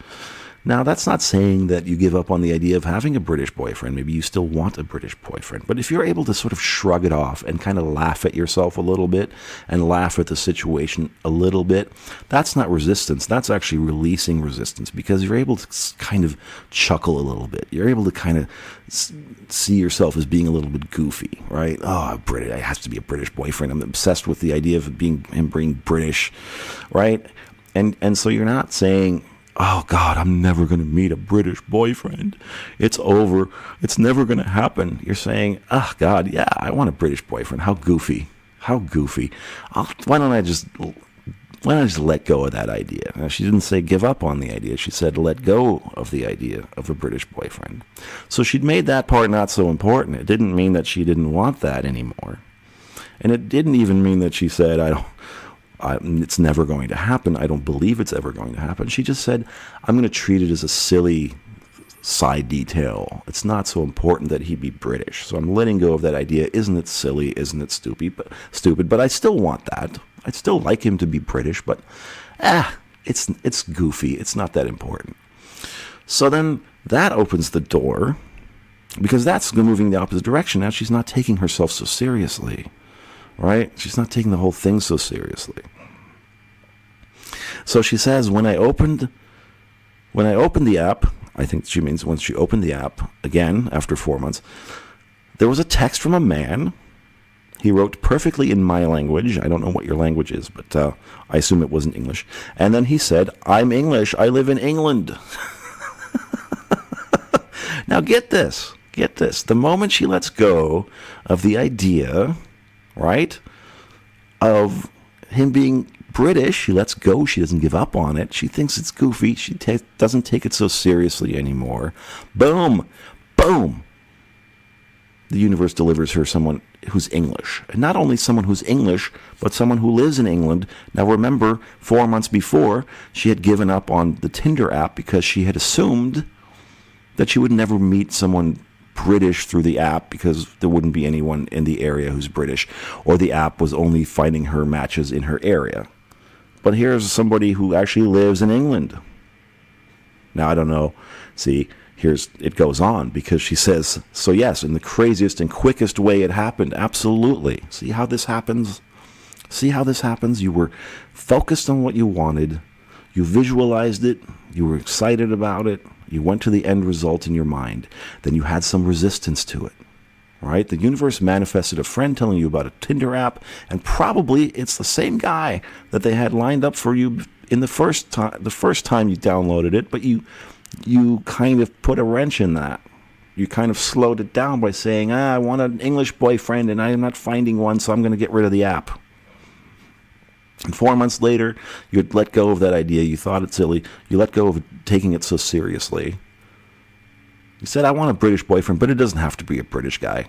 Now, that's not saying that you give up on the idea of having a British boyfriend. Maybe you still want a British boyfriend. But if you're able to sort of shrug it off and kind of laugh at yourself a little bit and laugh at the situation a little bit, that's not resistance. That's actually releasing resistance because you're able to kind of chuckle a little bit. You're able to kind of see yourself as being a little bit goofy, right? Oh, British, it has to be a British boyfriend. I'm obsessed with the idea of him being British, right? And so you're not saying, oh, God, I'm never going to meet a British boyfriend. It's over. It's never going to happen. You're saying, oh, God, yeah, I want a British boyfriend. How goofy. How goofy. Why don't I just let go of that idea? Now, she didn't say give up on the idea. She said let go of the idea of a British boyfriend. So she'd made that part not so important. It didn't mean that she didn't want that anymore. And it didn't even mean that she said, it's never going to happen. I don't believe it's ever going to happen. She just said, I'm going to treat it as a silly side detail. It's not so important that he be British. So I'm letting go of that idea. Isn't it silly? Isn't it stupid? But I still want that. I'd still like him to be British, but it's goofy. It's not that important. So then that opens the door because that's moving the opposite direction. Now she's not taking herself so seriously. Right? She's not taking the whole thing so seriously. So she says, when I opened the app, I think she means when she opened the app, again, after 4 months, there was a text from a man. He wrote perfectly in my language. I don't know what your language is, but I assume it wasn't English. And then he said, I'm English. I live in England. Now get this. The moment she lets go of the idea, right, of him being British, she lets go. She doesn't give up on it. She thinks it's goofy. She doesn't take it so seriously anymore. Boom. The universe delivers her someone who's English. And not only someone who's English, but someone who lives in England. Now remember, 4 months before, she had given up on the Tinder app because she had assumed that she would never meet someone British through the app because there wouldn't be anyone in the area who's British, or the app was only finding her matches in her area. But here's somebody who actually lives in England. Now, I don't know. See, it goes on because she says, so yes, in the craziest and quickest way it happened. Absolutely. See how this happens? You were focused on what you wanted. You visualized it. You were excited about it. You went to the end result in your mind. Then you had some resistance to it, right? The universe manifested a friend telling you about a Tinder app, and probably it's the same guy that they had lined up for you in the first time you downloaded it, but you kind of put a wrench in that. You kind of slowed it down by saying, I want an English boyfriend, and I am not finding one, so I'm going to get rid of the app. And 4 months later, you'd let go of that idea. You thought it silly. You let go of taking it so seriously. You said, I want a British boyfriend, but it doesn't have to be a British guy.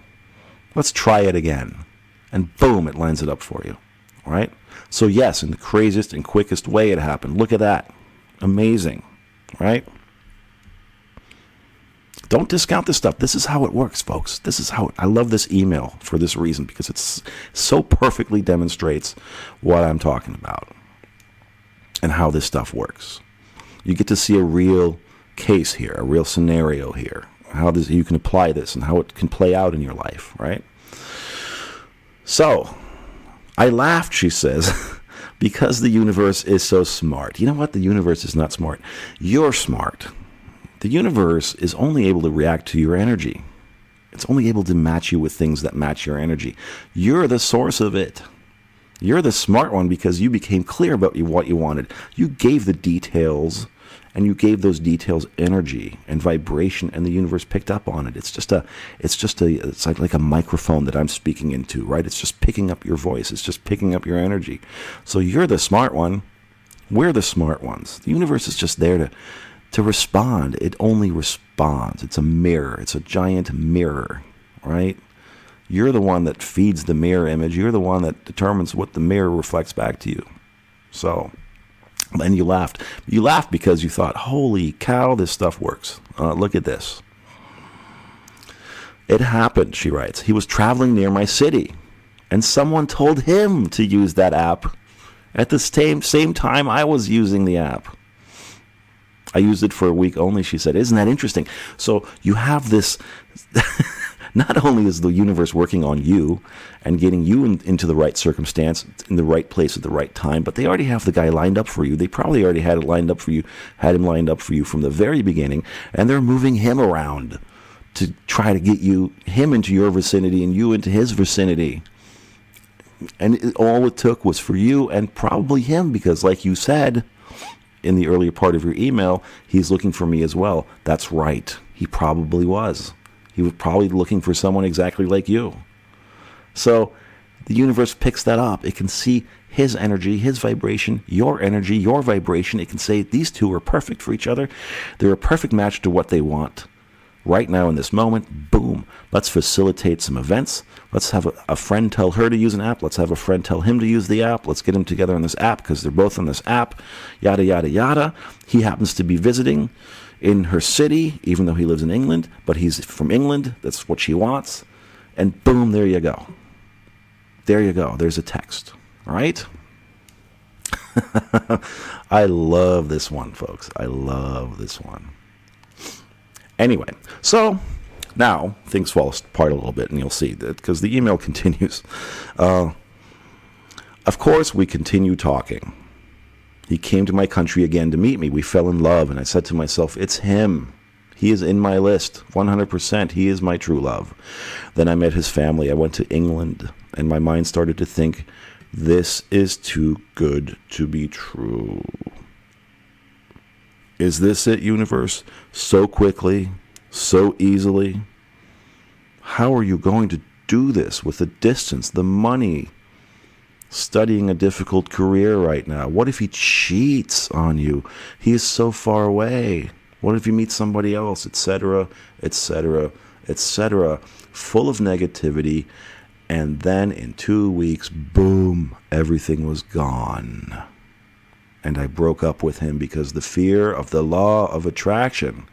Let's try it again. And boom, it lines it up for you. All right? So yes, in the craziest and quickest way it happened. Look at that. Amazing. Right? Don't discount this stuff. This is how it works, folks. I love this email for this reason, because it so perfectly demonstrates what I'm talking about and how this stuff works. You get to see a real case here, a real scenario here, how you can apply this and how it can play out in your life, right? So, I laughed, she says, because the universe is so smart. You know what? The universe is not smart. You're smart. The universe is only able to react to your energy. It's only able to match you with things that match your energy. You're the source of it. You're the smart one because you became clear about what you wanted. You gave the details, and you gave those details energy and vibration, and the universe picked up on it. It's like a microphone that I'm speaking into, right? It's just picking up your voice. It's just picking up your energy. So you're the smart one. We're the smart ones. The universe is just there to respond. It only responds. It's a mirror. It's a giant mirror, right? You're the one that feeds the mirror image. You're the one that determines what the mirror reflects back to you. So, and you laughed. You laughed because you thought, holy cow, this stuff works. Look at this. It happened, she writes. He was traveling near my city, and someone told him to use that app at the same time I was using the app. I used it for a week only, she said. Isn't that interesting? So you have this... Not only is the universe working on you and getting you into the right circumstance, in the right place at the right time, but they already have the guy lined up for you. They probably already had him lined up for you from the very beginning, and they're moving him around to try to get him into your vicinity and you into his vicinity. And all it took was for you and probably him, because like you said in the earlier part of your email, he's looking for me as well. That's right. He probably was. He was probably looking for someone exactly like you. So the universe picks that up. It can see his energy, his vibration, your energy, your vibration. It can say these two are perfect for each other. They're a perfect match to what they want. Right now in this moment, boom, let's facilitate some events. Let's have a friend tell her to use an app. Let's have a friend tell him to use the app. Let's get them together on this app because they're both on this app, yada, yada, yada. He happens to be visiting in her city, even though he lives in England, but he's from England. That's what she wants. And boom, there you go. There you go. There's a text. All right? I love this one, folks. I love this one. Anyway, so now things fall apart a little bit, and you'll see that because the email continues. Of course, we continue talking. He came to my country again to meet me. We fell in love, and I said to myself, it's him. He is in my list, 100%. He is my true love. Then I met his family. I went to England, and my mind started to think, this is too good to be true. Is this it, universe? So quickly, so easily? How are you going to do this with the distance, the money? Studying a difficult career right now. What if he cheats on you? He is so far away. What if you meet somebody else, etc., etc., etc., full of negativity, and then in 2 weeks, boom, everything was gone. And I broke up with him because the fear of the law of attraction,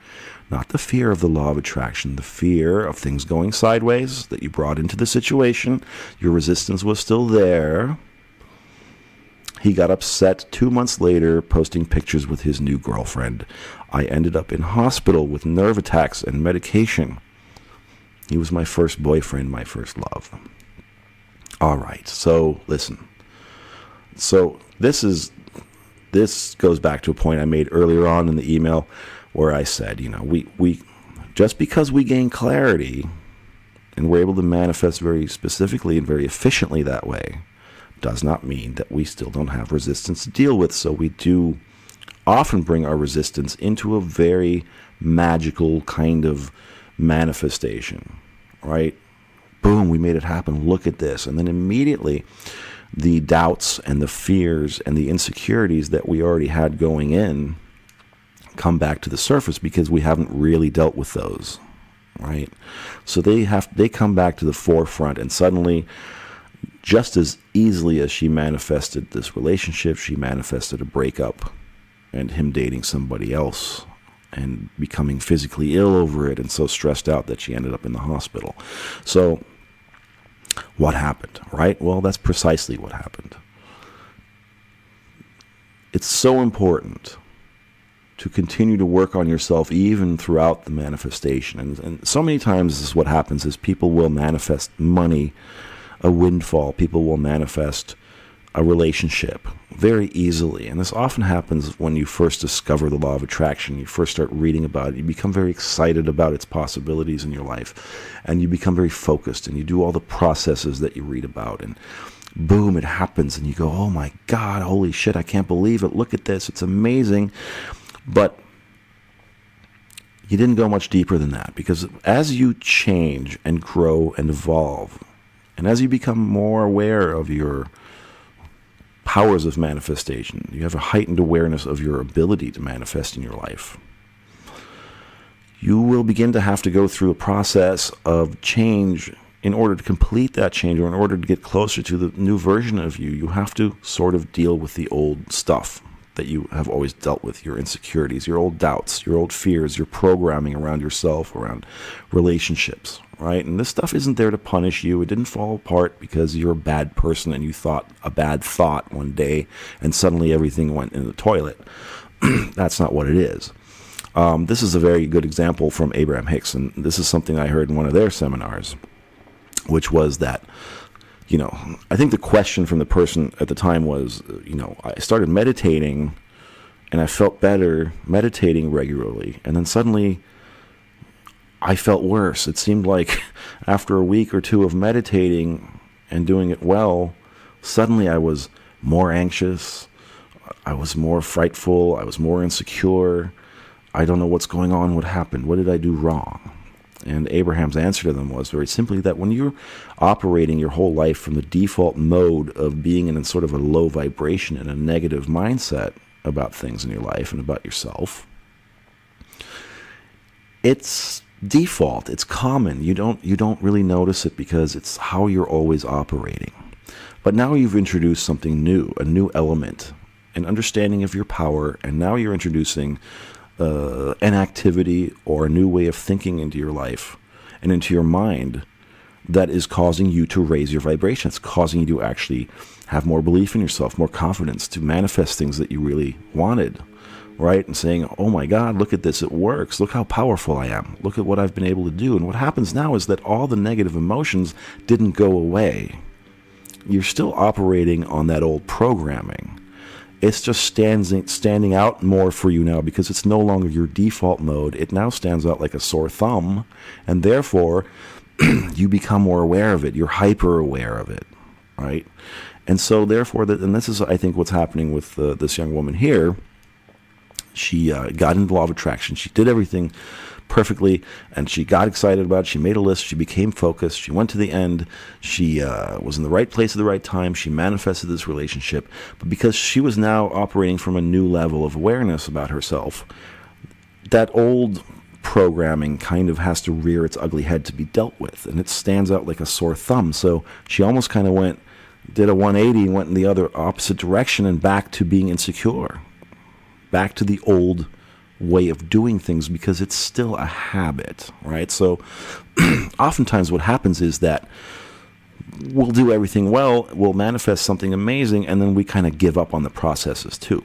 not the fear of the law of attraction, the fear of things going sideways that you brought into the situation, your resistance was still there. He got upset 2 months later, posting pictures with his new girlfriend. I ended up in hospital with nerve attacks and medication. He was my first boyfriend, my first love. All right, so listen. So this goes back to a point I made earlier on in the email where I said, we just because we gain clarity and we're able to manifest very specifically and very efficiently that way, does not mean that we still don't have resistance to deal with. So we do often bring our resistance into a very magical kind of manifestation, right? Boom, we made it happen. Look at this. And then immediately the doubts and the fears and the insecurities that we already had going in come back to the surface because we haven't really dealt with those, right? So they come back to the forefront, and suddenly, just as easily as she manifested this relationship, she manifested a breakup and him dating somebody else and becoming physically ill over it and so stressed out that she ended up in the hospital. So what happened, right? Well, that's precisely what happened. It's so important to continue to work on yourself even throughout the manifestation. And so many times this is what happens is people will manifest money, a windfall. People will manifest a relationship very easily. And this often happens when you first discover the law of attraction. You first start reading about it. You become very excited about its possibilities in your life. And you become very focused. And you do all the processes that you read about. And boom, it happens. And you go, oh my God, holy shit, I can't believe it. Look at this. It's amazing. But you didn't go much deeper than that. Because as you change and grow and evolve, and as you become more aware of your powers of manifestation, you have a heightened awareness of your ability to manifest in your life, you will begin to have to go through a process of change. In order to complete that change, or in order to get closer to the new version of you, you have to sort of deal with the old stuff that you have always dealt with, your insecurities, your old doubts, your old fears, your programming around yourself, around relationships, right? And this stuff isn't there to punish you. It didn't fall apart because you're a bad person and you thought a bad thought one day and suddenly everything went in the toilet. That's not what it is. This is a very good example from Abraham Hicks, and this is something I heard in one of their seminars, which was that, I think the question from the person at the time was, I started meditating and I felt better meditating regularly. And then suddenly I felt worse. It seemed like after a week or two of meditating and doing it well, suddenly I was more anxious. I was more frightful. I was more insecure. I don't know what's going on. What happened? What did I do wrong? And Abraham's answer to them was very simply that when you're operating your whole life from the default mode of being in sort of a low vibration and a negative mindset about things in your life and about yourself, it's default, it's common. You don't really notice it because it's how you're always operating. But now you've introduced something new, a new element, an understanding of your power, and now you're introducing an activity or a new way of thinking into your life and into your mind that is causing you to raise your vibration. It's causing you to actually have more belief in yourself, more confidence, to manifest things that you really wanted, right? And saying, oh my God, look at this, it works. Look how powerful I am. Look at what I've been able to do. And what happens now is that all the negative emotions didn't go away. You're still operating on that old programming. It's just standing out more for you now because it's no longer your default mode. It now stands out like a sore thumb, and therefore you become more aware of it. You're hyper aware of it, right? And so therefore, and this is, I think, what's happening with this young woman here. She got into the law of attraction. She did everything perfectly, and she got excited about it. She made a list. She became focused. She went to the end. She was in the right place at the right time. She manifested this relationship. But because she was now operating from a new level of awareness about herself, that old programming kind of has to rear its ugly head to be dealt with, and it stands out like a sore thumb. So she almost kind of did a 180 and went in the other opposite direction and back to being insecure, back to the old way of doing things because it's still a habit, right? So oftentimes what happens is that we'll do everything well, we'll manifest something amazing, and then we kind of give up on the processes too,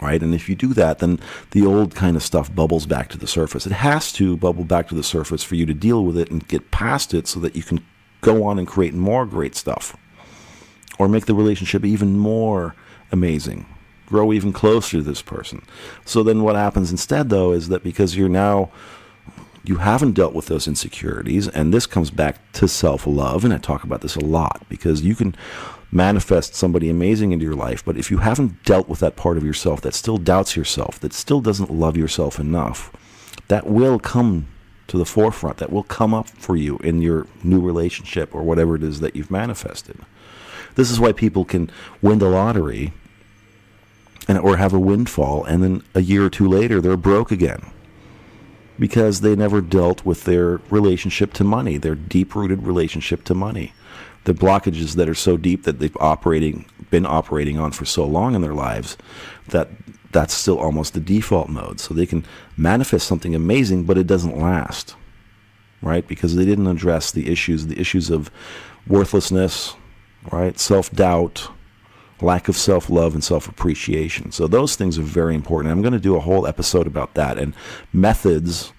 right? And if you do that, then the old kind of stuff bubbles back to the surface. It has to bubble back to the surface for you to deal with it and get past it so that you can go on and create more great stuff or make the relationship even more amazing, grow even closer to this person. So then what happens instead, though, is that because you haven't dealt with those insecurities, and this comes back to self-love, and I talk about this a lot, because you can manifest somebody amazing into your life, but if you haven't dealt with that part of yourself that still doubts yourself, that still doesn't love yourself enough, that will come to the forefront, that will come up for you in your new relationship or whatever it is that you've manifested. This is why people can win the lottery or have a windfall, and then a year or two later they're broke again because they never dealt with their relationship to money, their deep-rooted relationship to money, the blockages that are so deep that they've been operating on for so long in their lives that that's still almost the default mode. So they can manifest something amazing, but it doesn't last, right? Because they didn't address the issues of worthlessness, right? Self-doubt, lack of self-love, and self-appreciation. So those things are very important. I'm going to do a whole episode about that and methods,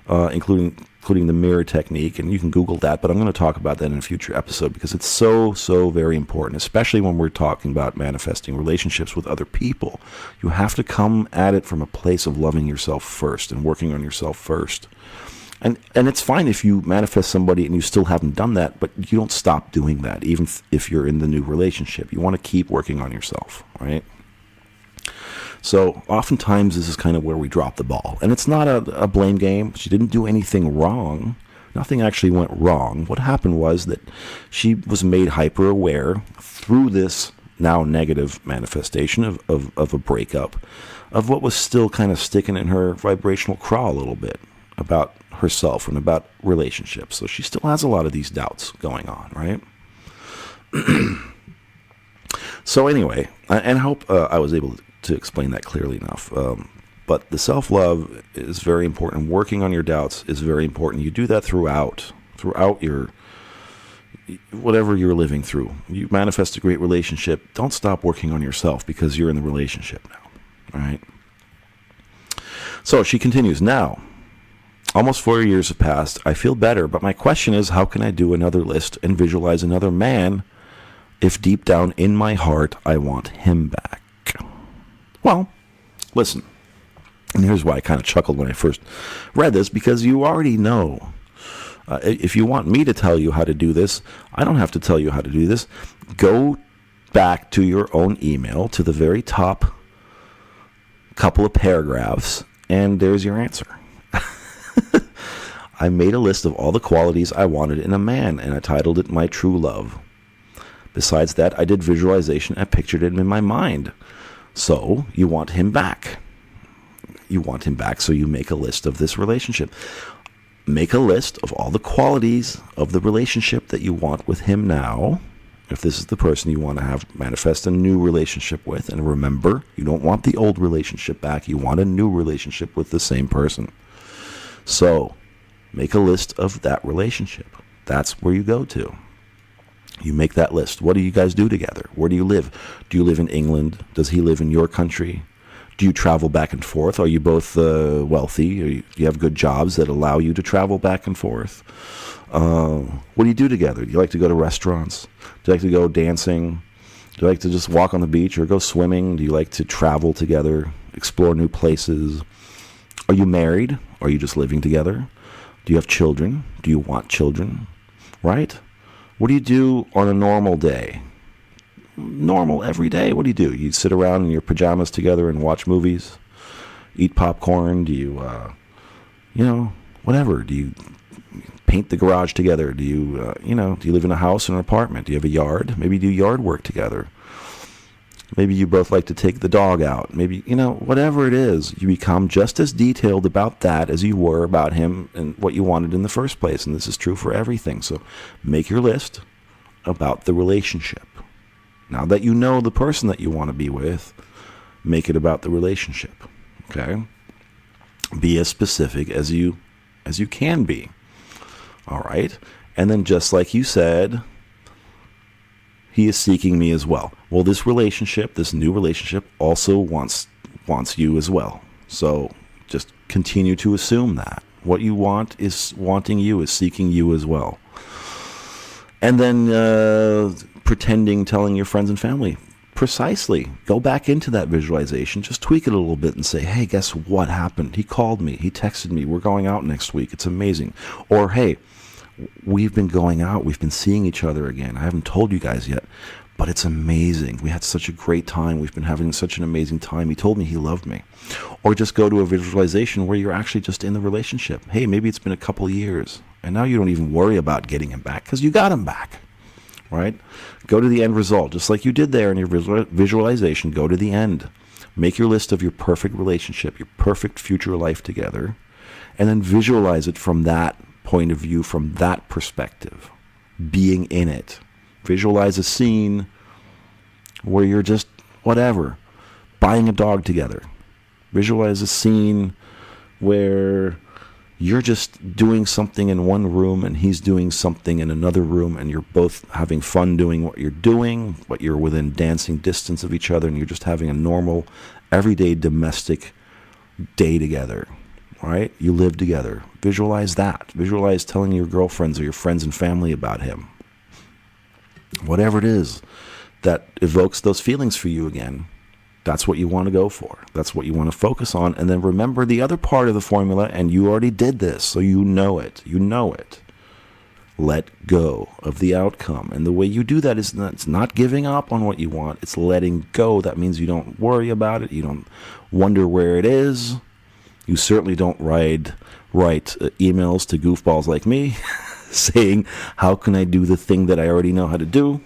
including including the mirror technique, and you can Google that, but I'm going to talk about that in a future episode because it's so, so very important, especially when we're talking about manifesting relationships with other people. You have to come at it from a place of loving yourself first and working on yourself first. And it's fine if you manifest somebody and you still haven't done that, but you don't stop doing that, even if you're in the new relationship. You want to keep working on yourself, right? So oftentimes this is kind of where we drop the ball. And it's not a blame game. She didn't do anything wrong. Nothing actually went wrong. What happened was that she was made hyper aware through this now negative manifestation of a breakup, of what was still kind of sticking in her vibrational craw a little bit about herself and about relationships. So she still has a lot of these doubts going on, right? So anyway, and I hope I was able to explain that clearly enough. But the self-love is very important. Working on your doubts is very important. You do that throughout your, whatever you're living through. You manifest a great relationship. Don't stop working on yourself because you're in the relationship now, all right? So she continues, now, almost 4 years have passed. I feel better, but my question is, how can I do another list and visualize another man if deep down in my heart I want him back? Well, listen, and here's why I kind of chuckled when I first read this, because you already know. If you want me to tell you how to do this, I don't have to tell you how to do this. Go back to your own email, to the very top couple of paragraphs, and there's your answer. I made a list of all the qualities I wanted in a man, and I titled it My True Love. Besides that, I did visualization and pictured him in my mind. So, you want him back. You want him back, so you make a list of this relationship. Make a list of all the qualities of the relationship that you want with him now. If this is the person you want to have manifest a new relationship with. And remember, you don't want the old relationship back. You want a new relationship with the same person. So, make a list of that relationship. That's where you go to. You make that list. What do you guys do together? Where do you live? Do you live in England? Does he live in your country? Do you travel back and forth? Are you both wealthy? Do you have good jobs that allow you to travel back and forth? What do you do together? Do you like to go to restaurants? Do you like to go dancing? Do you like to just walk on the beach or go swimming? Do you like to travel together, explore new places? Are you married? Are you just living together? Do you have children? Do you want children? Right? What do you do on a normal day? Normal, every day. What do? You sit around in your pajamas together and watch movies? Eat popcorn? Do you, whatever. Do you paint the garage together? Do you, do you live in a house or an apartment? Do you have a yard? Maybe you do yard work together. Maybe you both like to take the dog out. Maybe, whatever it is, you become just as detailed about that as you were about him and what you wanted in the first place. And this is true for everything. So make your list about the relationship. Now that you know the person that you want to be with, make it about the relationship. Okay? Be as specific as you can be. All right? And then just like you said, he is seeking me as well. Well, this relationship, this new relationship, also wants you as well. So just continue to assume that. What you want is wanting you, is seeking you as well. And then pretending, telling your friends and family. Precisely. Go back into that visualization. Just tweak it a little bit and say, hey, guess what happened? He called me. He texted me. We're going out next week. It's amazing. Or, hey, we've been going out. We've been seeing each other again. I haven't told you guys yet, but it's amazing. We had such a great time. We've been having such an amazing time. He told me he loved me. Or just go to a visualization where you're actually just in the relationship. Hey, maybe it's been a couple years, and now you don't even worry about getting him back because you got him back, right? Go to the end result. Just like you did there in your visualization, go to the end. Make your list of your perfect relationship, your perfect future life together, and then visualize it from that point of view, from that perspective, being in it. Visualize a scene where you're just, whatever, buying a dog together. Visualize a scene where you're just doing something in one room and he's doing something in another room, and you're both having fun doing what you're doing, but you're within dancing distance of each other, and you're just having a normal, everyday domestic day together. right? You live together. Visualize that. Visualize telling your girlfriends or your friends and family about him. Whatever it is that evokes those feelings for you again, that's what you want to go for. That's what you want to focus on. And then remember the other part of the formula, and you already did this, so you know it. You know it. Let go of the outcome. And the way you do that is it's not giving up on what you want. It's letting go. That means you don't worry about it. You don't wonder where it is. You certainly don't write emails to goofballs like me saying, how can I do the thing that I already know how to do,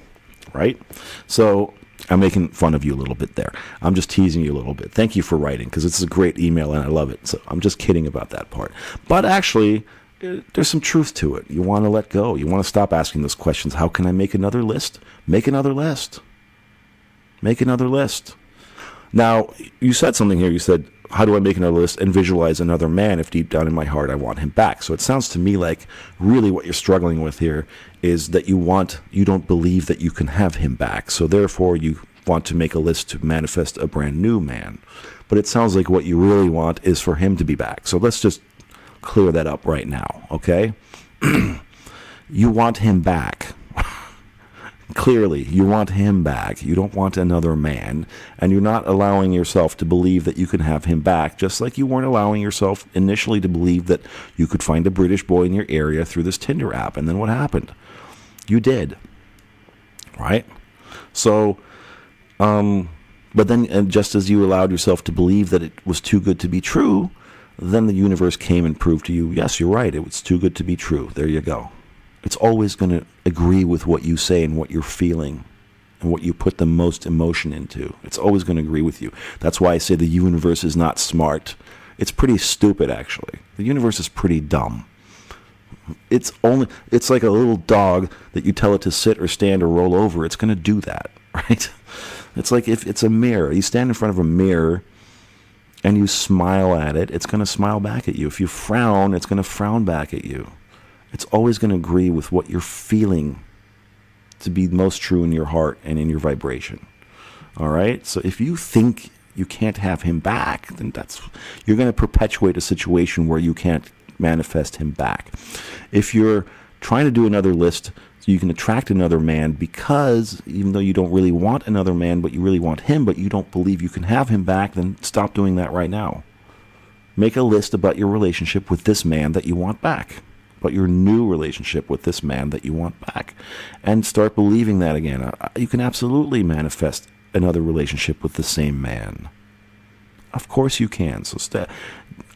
right? So I'm making fun of you a little bit there. I'm just teasing you a little bit. Thank you for writing, because it's a great email and I love it. So I'm just kidding about that part. But actually, there's some truth to it. You want to let go. You want to stop asking those questions. How can I make another list? Make another list. Make another list. Now, you said something here. You said, how do I make another list and visualize another man if deep down in my heart I want him back? So it sounds to me like really what you're struggling with here is that you don't believe that you can have him back. So therefore you want to make a list to manifest a brand new man. But it sounds like what you really want is for him to be back. So let's just clear that up right now, okay? You want him back. Clearly, you want him back. You don't want another man, and you're not allowing yourself to believe that you can have him back, just like you weren't allowing yourself initially to believe that you could find a British boy in your area through this Tinder app. And then what happened? You did, right? So, but then, and just as you allowed yourself to believe that it was too good to be true, then the universe came and proved to you, yes, you're right, it was too good to be true. There you go. It's always going to agree with what you say and what you're feeling and what you put the most emotion into. It's always going to agree with you. That's why I say the universe is not smart. It's pretty stupid, actually. The universe is pretty dumb. It's like a little dog that you tell it to sit or stand or roll over. It's going to do that, right? It's like if it's a mirror. You stand in front of a mirror and you smile at it, it's going to smile back at you. If you frown, it's going to frown back at you. It's always going to agree with what you're feeling to be most true in your heart and in your vibration. All right? So if you think you can't have him back, then you're going to perpetuate a situation where you can't manifest him back. If you're trying to do another list so you can attract another man, because even though you don't really want another man, but you really want him, but you don't believe you can have him back, then stop doing that right now. Make a list about your relationship with this man that you want back. About your new relationship with this man that you want back, and start believing that again. You can absolutely manifest another relationship with the same man. Of course you can. So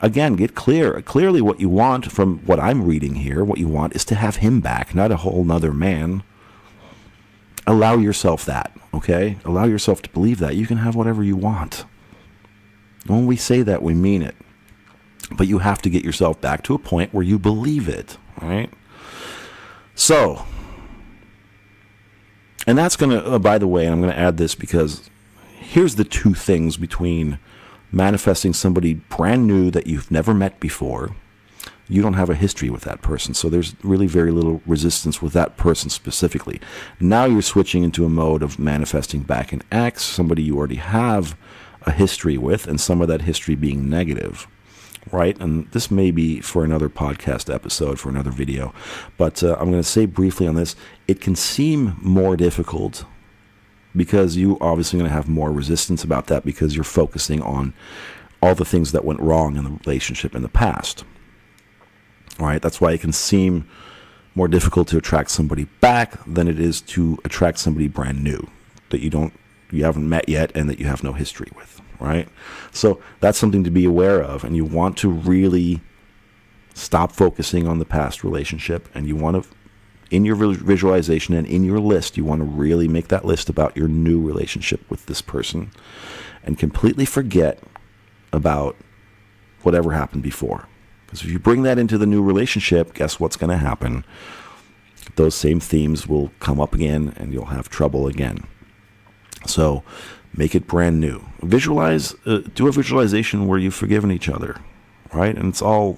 again, get clearly what you want from what I'm reading here. What you want is to have him back, not a whole nother man. Allow yourself that, okay? Allow yourself to believe that. You can have whatever you want. When we say that, we mean it. But you have to get yourself back to a point where you believe it, right? So, and that's going to, by the way, and I'm going to add this because here's the two things between manifesting somebody brand new that you've never met before. You don't have a history with that person, so there's really very little resistance with that person specifically. Now you're switching into a mode of manifesting back an ex, somebody you already have a history with, and some of that history being negative. Right, and this may be for another podcast episode, for another video, but I'm going to say briefly on this, it can seem more difficult because you obviously going to have more resistance about that because you're focusing on all the things that went wrong in the relationship in the past. All right, that's why it can seem more difficult to attract somebody back than it is to attract somebody brand new that you haven't met yet and that you have no history with. Right? So that's something to be aware of, and you want to really stop focusing on the past relationship, and you want to, in your visualization and in your list, you want to really make that list about your new relationship with this person and completely forget about whatever happened before. Because if you bring that into the new relationship, guess what's going to happen? Those same themes will come up again, and you'll have trouble again. So make it brand new. Visualize, do a visualization where you've forgiven each other, right? And it's all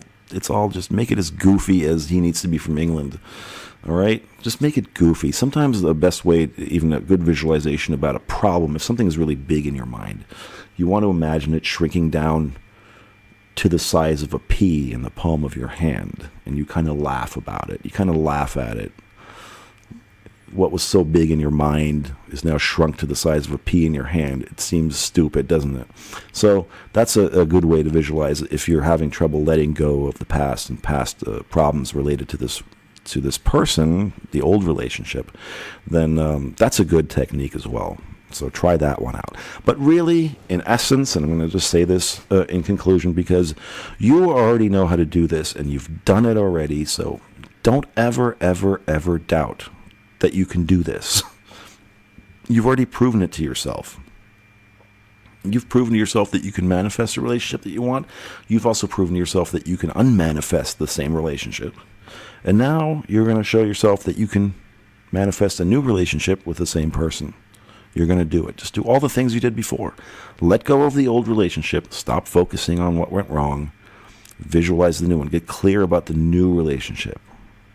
just make it as goofy as he needs to be from England, all right? Just make it goofy. Sometimes the best way, even a good visualization about a problem, if something is really big in your mind, you want to imagine it shrinking down to the size of a pea in the palm of your hand, and you kind of laugh about it. You kind of laugh at it. What was so big in your mind is now shrunk to the size of a pea in your hand. It seems stupid, doesn't it? So that's a good way to visualize it. If you're having trouble letting go of the past and past problems related to this person, the old relationship, then that's a good technique as well. So try that one out. But really, in essence, and I'm going to just say this in conclusion, because you already know how to do this and you've done it already, so don't ever, ever, ever doubt that you can do this. You've already proven it to yourself. You've proven to yourself that you can manifest a relationship that you want. You've also proven to yourself that you can unmanifest the same relationship. And now you're going to show yourself that you can manifest a new relationship with the same person. You're going to do it. Just do all the things you did before. Let go of the old relationship. Stop focusing on what went wrong. Visualize the new one. Get clear about the new relationship.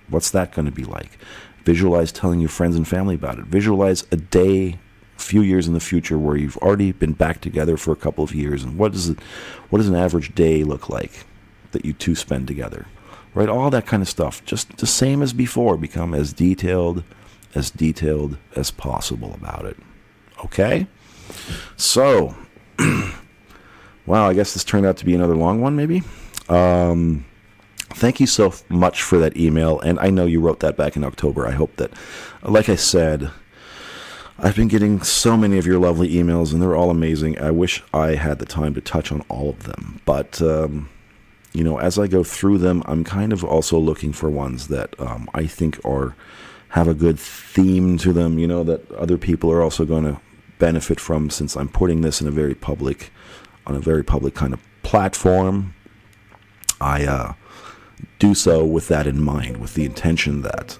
What's that going to be like? Visualize telling your friends and family about it. Visualize a day, a few years in the future where you've already been back together for a couple of years. And what does an average day look like that you two spend together? Right? All that kind of stuff. Just the same as before. Become as detailed as possible about it. Okay? So, wow, I guess this turned out to be another long one, maybe? Thank you so much for that email, and I know you wrote that back in October. I hope that, like I said, I've been getting so many of your lovely emails, and they're all amazing. I wish I had the time to touch on all of them, but, as I go through them, I'm kind of also looking for ones that I think have a good theme to them, that other people are also going to benefit from, since I'm putting this on a very public kind of platform. I do so with that in mind, with the intention that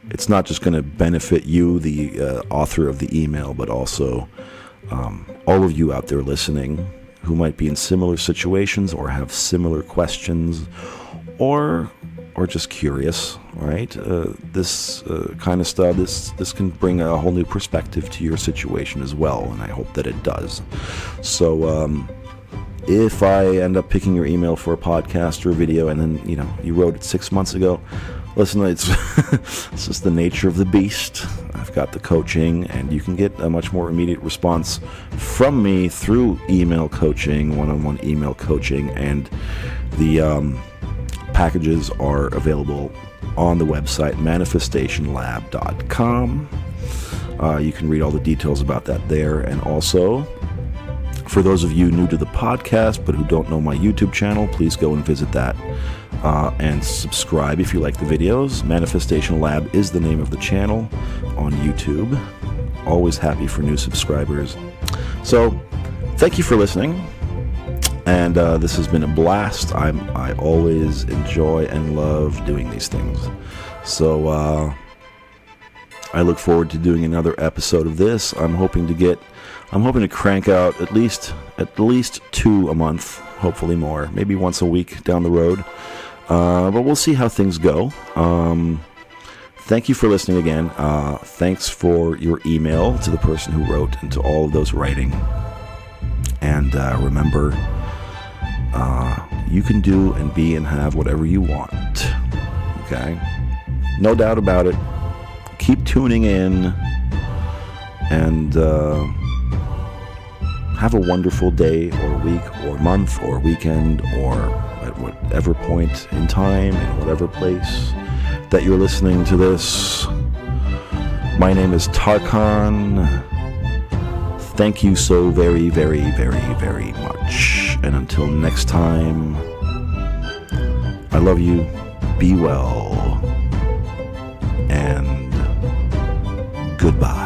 it's not just going to benefit you, the author of the email, but also all of you out there listening who might be in similar situations or have similar questions or just curious, right? This kind of stuff, this can bring a whole new perspective to your situation as well, and I hope that it does. So, if I end up picking your email for a podcast or a video, and then, you wrote it 6 months ago, listen, it's just the nature of the beast. I've got the coaching, and you can get a much more immediate response from me through email coaching, one-on-one email coaching, and the packages are available on the website, manifestation.lab.com. You can read all the details about that there, and also, for those of you new to the podcast but who don't know my YouTube channel, please go and visit that and subscribe if you like the videos. Manifestation Lab is the name of the channel on YouTube. Always happy for new subscribers. So, thank you for listening. And this has been a blast. I always enjoy and love doing these things. So, I look forward to doing another episode of this. I'm hoping to crank out at least 2 a month, hopefully more, maybe once a week down the road. But we'll see how things go. Thank you for listening again. Thanks for your email to the person who wrote and to all of those writing. And remember, you can do and be and have whatever you want. Okay? No doubt about it. Keep tuning in, and have a wonderful day or week or month or weekend, or at whatever point in time, in whatever place that you're listening to this. My name is Tarkan. Thank you so very, very, very, very much. And until next time, I love you. Be well. And goodbye.